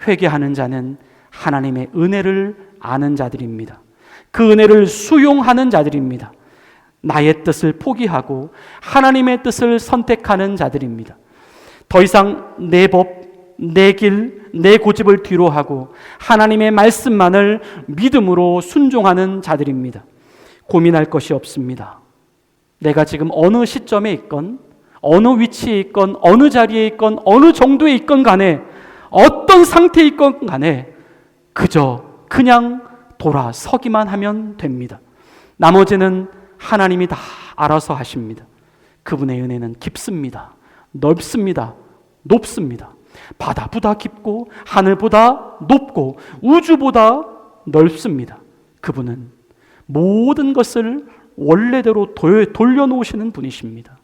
Speaker 1: 회개하는 자는 하나님의 은혜를 아는 자들입니다. 그 은혜를 수용하는 자들입니다. 나의 뜻을 포기하고 하나님의 뜻을 선택하는 자들입니다. 더 이상 내 법, 내 길, 내 고집을 뒤로 하고 하나님의 말씀만을 믿음으로 순종하는 자들입니다. 고민할 것이 없습니다. 내가 지금 어느 시점에 있건, 어느 위치에 있건, 어느 자리에 있건, 어느 정도에 있건 간에, 어떤 상태에 있건 간에 그냥 돌아서기만 하면 됩니다. 나머지는 하나님이 다 알아서 하십니다. 그분의 은혜는 깊습니다. 넓습니다. 높습니다. 바다보다 깊고 하늘보다 높고 우주보다 넓습니다. 그분은 모든 것을 원래대로 돌려놓으시는 분이십니다.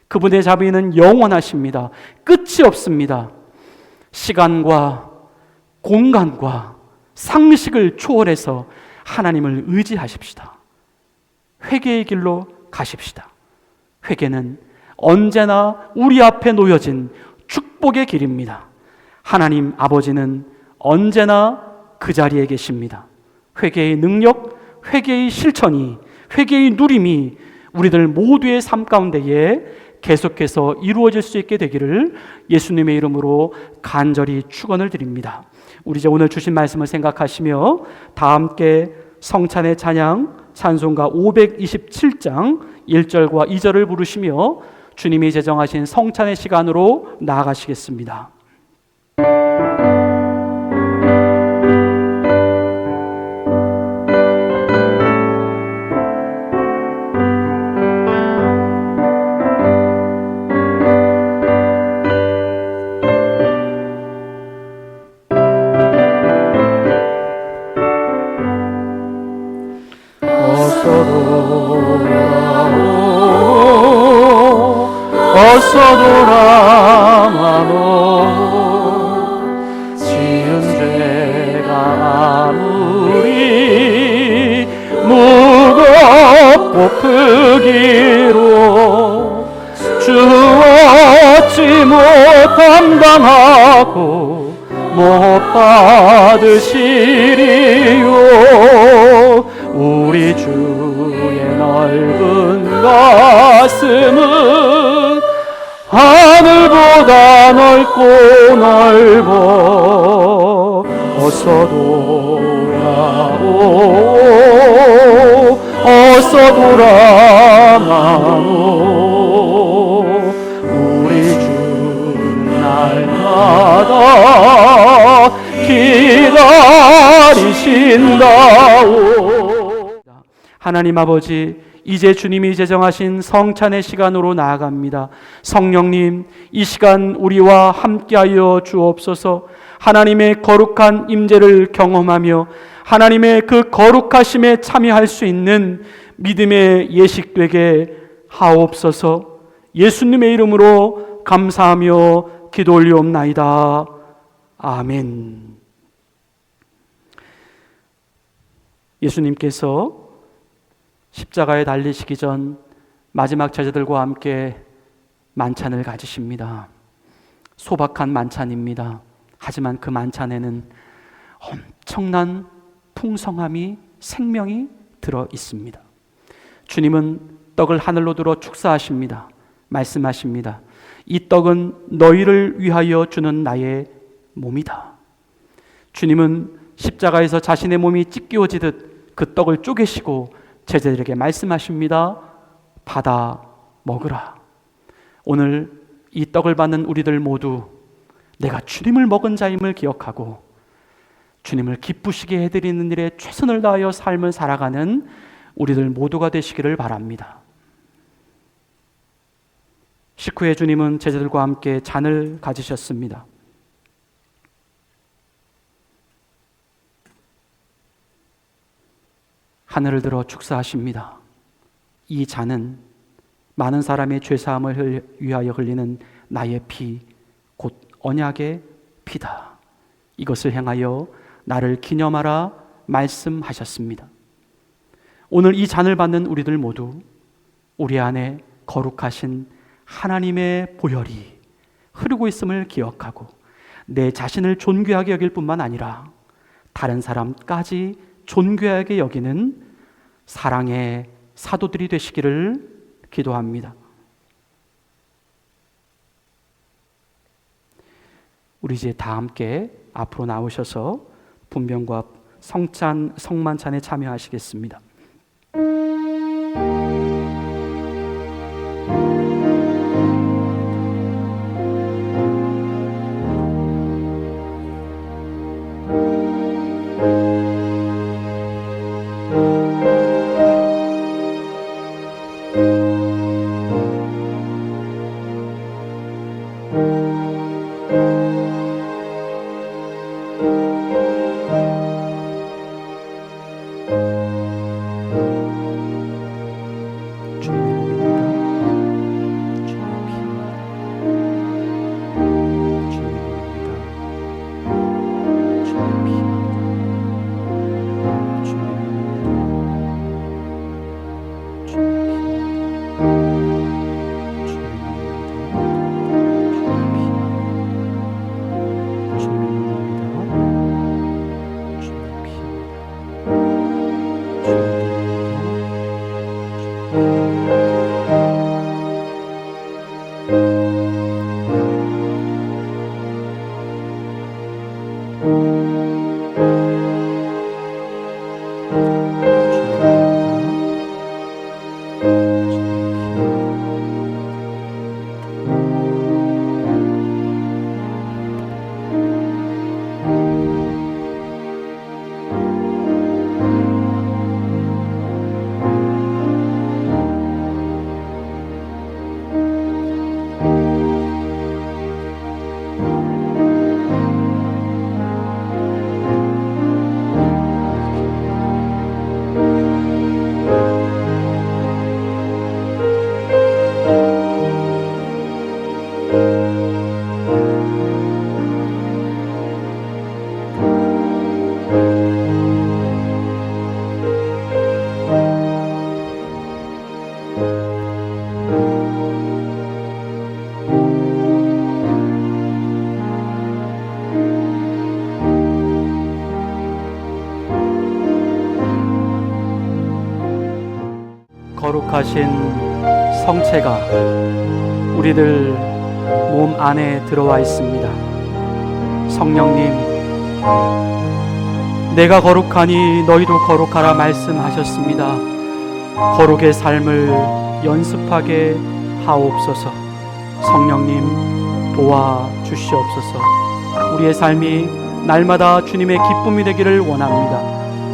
Speaker 1: 그분의 자비는 영원하십니다. 끝이 없습니다. 시간과 공간과 상식을 초월해서 하나님을 의지하십시다. 회개의 길로 가십시다. 회개는 언제나 우리 앞에 놓여진 축복의 길입니다. 하나님 아버지는 언제나 그 자리에 계십니다. 회개의 능력, 회개의 실천이, 회개의 누림이 우리들 모두의 삶 가운데에 계속해서 이루어질 수 있게 되기를 예수님의 이름으로 간절히 축원을 드립니다. 우리 이제 오늘 주신 말씀을 생각하시며 다 함께 성찬의 찬양 찬송가 527장 1절과 2절을 부르시며 주님이 제정하신 성찬의 시간으로 나아가시겠습니다. 어서 돌아와노 지은 죄가 아무리 무겁고 크기로 주 얻지 못함당하고 못 받으시리요. 우리 주의 넓은 가슴은 하늘보다 넓고 넓어. 어서 돌아오 어서 돌아오오. 우리 주 날마다 기다리신다오. 하나님 아버지, 이제 주님이 제정하신 성찬의 시간으로 나아갑니다. 성령님, 이 시간 우리와 함께하여 주옵소서. 하나님의 거룩한 임재를 경험하며 하나님의 그 거룩하심에 참여할 수 있는 믿음의 예식 되게 하옵소서. 예수님의 이름으로 감사하며 기도 올리옵나이다. 아멘. 예수님께서 십자가에 달리시기 전 마지막 제자들과 함께 만찬을 가지십니다. 소박한 만찬입니다. 하지만 그 만찬에는 엄청난 풍성함이, 생명이 들어 있습니다. 주님은 떡을 하늘로 들어 축사하십니다. 말씀하십니다. 이 떡은 너희를 위하여 주는 나의 몸이다. 주님은 십자가에서 자신의 몸이 찢겨지듯 그 떡을 쪼개시고 제자들에게 말씀하십니다. 받아 먹으라. 오늘 이 떡을 받는 우리들 모두 내가 주님을 먹은 자임을 기억하고 주님을 기쁘시게 해드리는 일에 최선을 다하여 삶을 살아가는 우리들 모두가 되시기를 바랍니다. 식후에 주님은 제자들과 함께 잔을 가지셨습니다. 하늘을 들어 축사하십니다. 이 잔은 많은 사람의 죄사함을 위하여 흘리는 나의 피, 곧 언약의 피다. 이것을 행하여 나를 기념하라 말씀하셨습니다. 오늘 이 잔을 받는 우리들 모두 우리 안에 거룩하신 하나님의 보혈이 흐르고 있음을 기억하고 내 자신을 존귀하게 여길 뿐만 아니라 다른 사람까지 존귀하게 여기는 사랑의 사도들이 되시기를 기도합니다. 우리 이제 다 함께 앞으로 나오셔서 분병과 성만찬에 참여하시겠습니다. 거룩하신 성체가 우리들 몸 안에 들어와 있습니다. 성령님, 내가 거룩하니 너희도 거룩하라 말씀하셨습니다. 거룩의 삶을 연습하게 하옵소서. 성령님, 도와주시옵소서. 우리의 삶이 날마다 주님의 기쁨이 되기를 원합니다.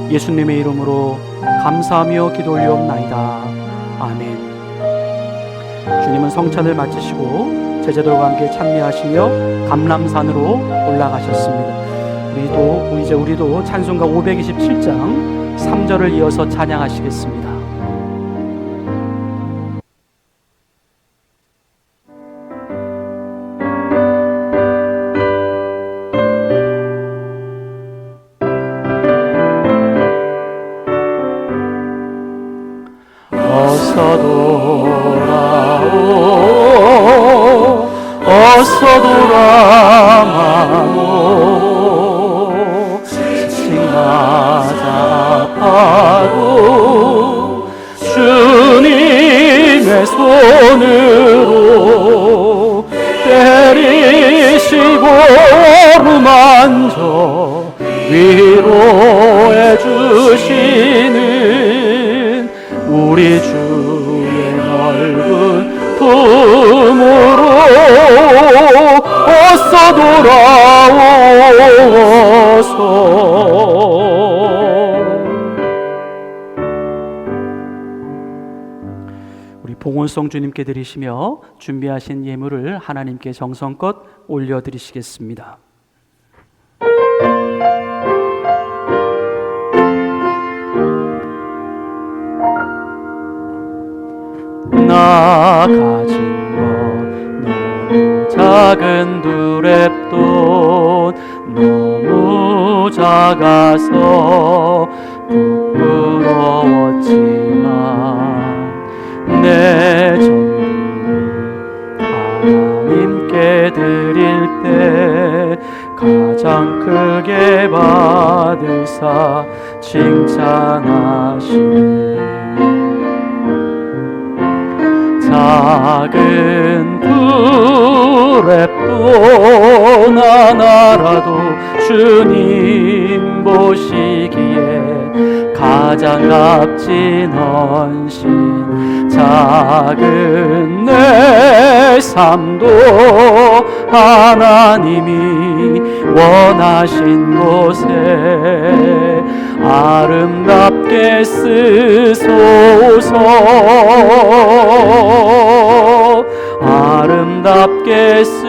Speaker 1: 예수님의 이름으로 감사하며 기도 올리옵나이다. 아멘. 주님은 성찬을 마치시고 제자들과 함께 찬미하시며 감람산으로 올라가셨습니다. 우리도 찬송가 527장 3절을 이어서 찬양하시겠습니다. 어서 돌아오, 어서 돌아마오. 지칭하자 아파도 주님의 손으로 때리시고 어루만져 위로해 주시는 우리 주의 넓은 품으로 어서 돌아오소. 우리 봉헌송 주님께 드리시며 준비하신 예물을 하나님께 정성껏 올려드리시겠습니다. 나 가진 것 너무 작은 두랩돈 너무 작아서 부끄러웠지만 내 전부를 하나님께 드릴 때 가장 크게 받으사 칭찬하시네. 작은 두랩돈 하나라도 주님 보시기에 가장 값진 헌신. 작은 내 삶도 하나님이 원하신 곳에 아름답게 쓰소서. 아름답게 쓰소서.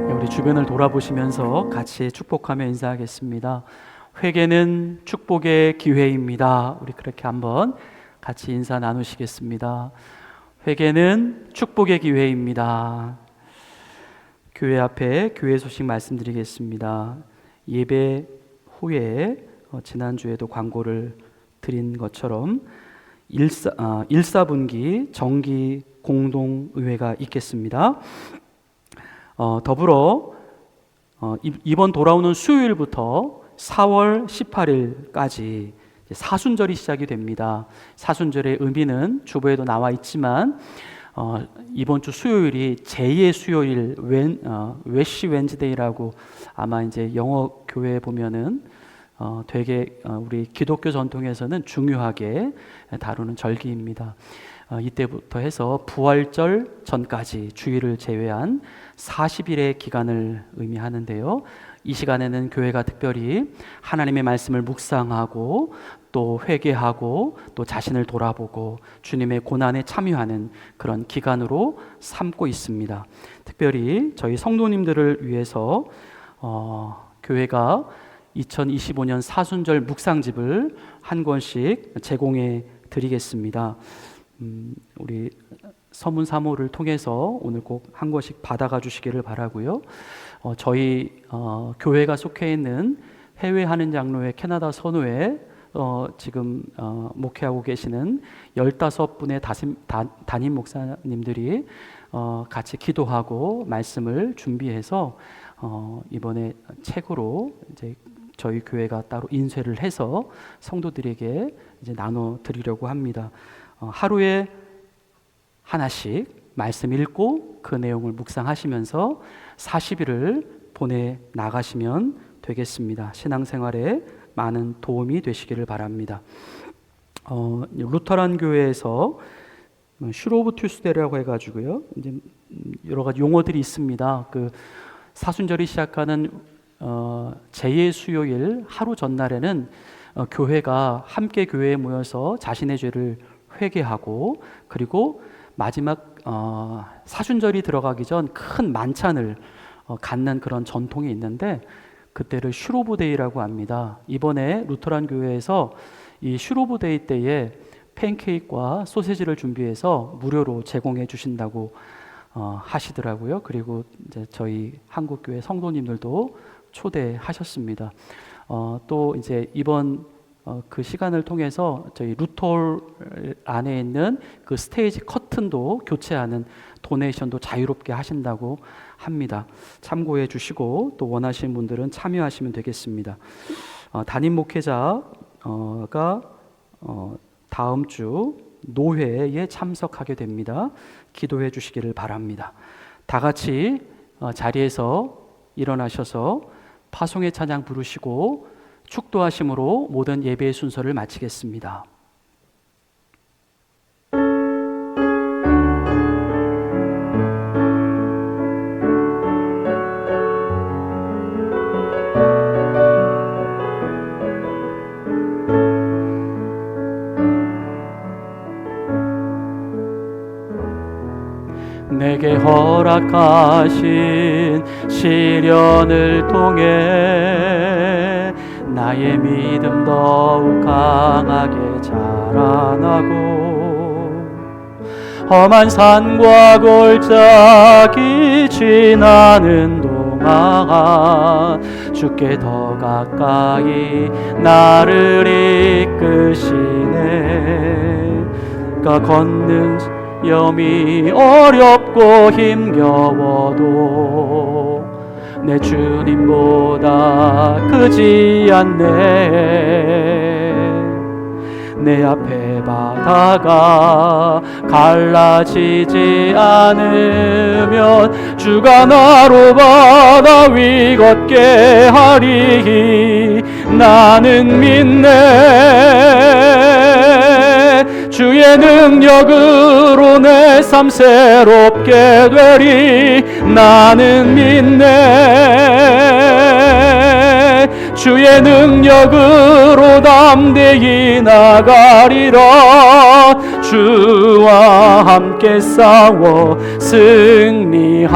Speaker 1: 우리 주변을 돌아보시면서 같이 축복하며 인사하겠습니다. 회개는 축복의 기회입니다. 우리 그렇게 한번 같이 인사 나누시겠습니다. 회개는 축복의 기회입니다. 교회 앞에 교회 소식 말씀드리겠습니다. 예배 후에 지난주에도 광고를 드린 것처럼 1사분기 정기 공동의회가 있겠습니다. 더불어 이번 돌아오는 수요일부터 4월 18일까지 사순절이 시작이 됩니다. 사순절의 의미는 주보에도 나와 있지만 이번 주 수요일이 제2의 수요일 웨시 웬즈데이라고 아마 이제 영어 교회에 보면은 되게 우리 기독교 전통에서는 중요하게 다루는 절기입니다. 이때부터 해서 부활절 전까지 주일을 제외한 40일의 기간을 의미하는데요. 이 시간에는 교회가 특별히 하나님의 말씀을 묵상하고 또 회개하고 또 자신을 돌아보고 주님의 고난에 참여하는 그런 기간으로 삼고 있습니다. 특별히 저희 성도님들을 위해서 교회가 2025년 사순절 묵상집을 한 권씩 제공해 드리겠습니다. 우리 서문 사모를 통해서 오늘 꼭 한 권씩 받아가 주시기를 바라고요. 저희 교회가 속해 있는 해외 한인 장로회 캐나다 선교회 지금 목회하고 계시는 15분의 담임 목사님들이 같이 기도하고 말씀을 준비해서 이번에 책으로 이제 저희 교회가 따로 인쇄를 해서 성도들에게 이제 나눠 드리려고 합니다. 하루에 하나씩 말씀 읽고 그 내용을 묵상하시면서 40일을 보내 나가시면 되겠습니다. 신앙생활에 많은 도움이 되시기를 바랍니다. 루터란 교회에서 슈로브 튜스데이라고 해가지고요, 이제 여러 가지 용어들이 있습니다. 그 사순절이 시작하는 제2 수요일 하루 전날에는 교회가 함께 교회에 모여서 자신의 죄를 회개하고, 그리고 마지막 사순절이 들어가기 전 큰 만찬을 갖는 그런 전통이 있는데, 그때를 슈로브데이라고 합니다. 이번에 루터란 교회에서 이 슈로브데이 때에 팬케이크와 소세지를 준비해서 무료로 제공해 주신다고 하시더라고요. 그리고 이제 저희 한국교회 성도님들도 초대하셨습니다. 또 이제 이번 그 시간을 통해서 저희 루톨 안에 있는 그 스테이지 커튼도 교체하는 도네이션도 자유롭게 하신다고 합니다. 참고해 주시고 또 원하시는 분들은 참여하시면 되겠습니다. 담임 목회자가 다음 주 노회에 참석하게 됩니다. 기도해 주시기를 바랍니다. 다 같이 자리에서 일어나셔서 파송의 찬양 부르시고 축도하심으로 모든 예배의 순서를 마치겠습니다. 내게 허락하신 시련을 통해 나의 믿음 더욱 강하게 자라나고, 험한 산과 골짜기 지나는 동안 주께 더 가까이 나를 이끄시네. 가 걷는 염이 어렵고 힘겨워도 내 주님보다 크지 않네. 내 앞에 바다가 갈라지지 않으면 주가 나로 바다 위 걷게 하리. 나는 믿네. 주의 능력으로 내 삶 새롭게 되리. 나는 믿네. 주의 능력으로 담대히 나가리라. 주와 함께 싸워 승리하리라.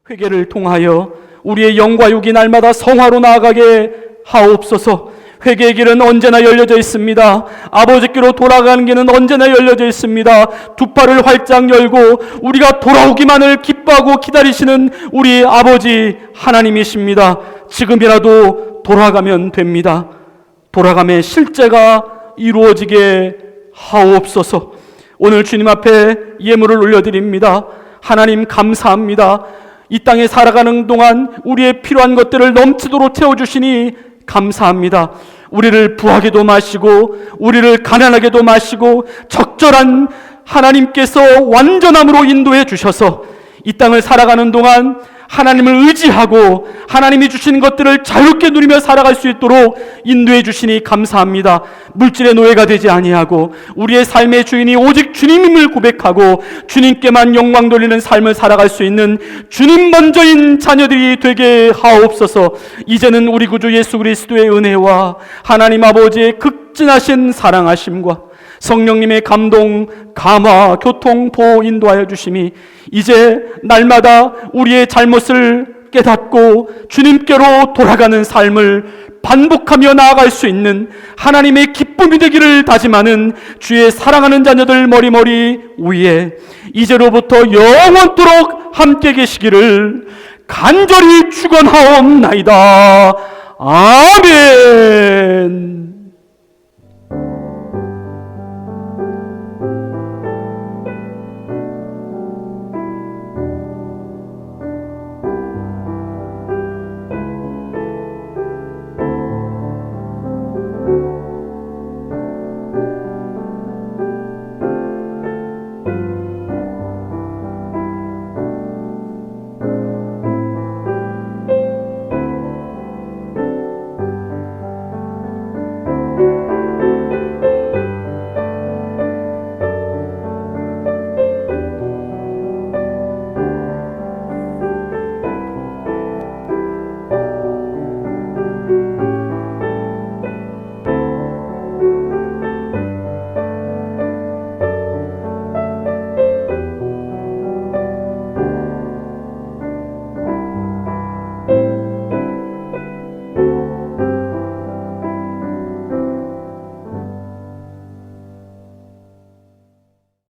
Speaker 1: 회개를 통하여 우리의 영과 육이 날마다 성화로 나아가게 하옵소서. 회개의 길은 언제나 열려져 있습니다. 아버지께로 돌아가는 길은 언제나 열려져 있습니다. 두 팔을 활짝 열고 우리가 돌아오기만을 기뻐하고 기다리시는 우리 아버지 하나님이십니다. 지금이라도 돌아가면 됩니다. 돌아감의 실제가 이루어지게 하옵소서. 오늘 주님 앞에 예물을 올려드립니다. 하나님 감사합니다. 이 땅에 살아가는 동안 우리의 필요한 것들을 넘치도록 채워주시니 감사합니다. 우리를 부하게도 마시고 우리를 가난하게도 마시고 적절한 하나님께서 완전함으로 인도해 주셔서 이 땅을 살아가는 동안 하나님을 의지하고 하나님이 주시는 것들을 자유롭게 누리며 살아갈 수 있도록 인도해 주시니 감사합니다. 물질의 노예가 되지 아니하고 우리의 삶의 주인이 오직 주님임을 고백하고 주님께만 영광 돌리는 삶을 살아갈 수 있는 주님 먼저인 자녀들이 되게 하옵소서. 이제는 우리 구주 예수 그리스도의 은혜와 하나님 아버지의 극진하신 사랑하심과 성령님의 감동, 감화, 교통, 보호, 인도하여 주심이 이제 날마다 우리의 잘못을 깨닫고 주님께로 돌아가는 삶을 반복하며 나아갈 수 있는 하나님의 기쁨이 되기를 다짐하는 주의 사랑하는 자녀들 머리머리 위에 이제로부터 영원토록 함께 계시기를 간절히 축원하옵나이다. 아멘.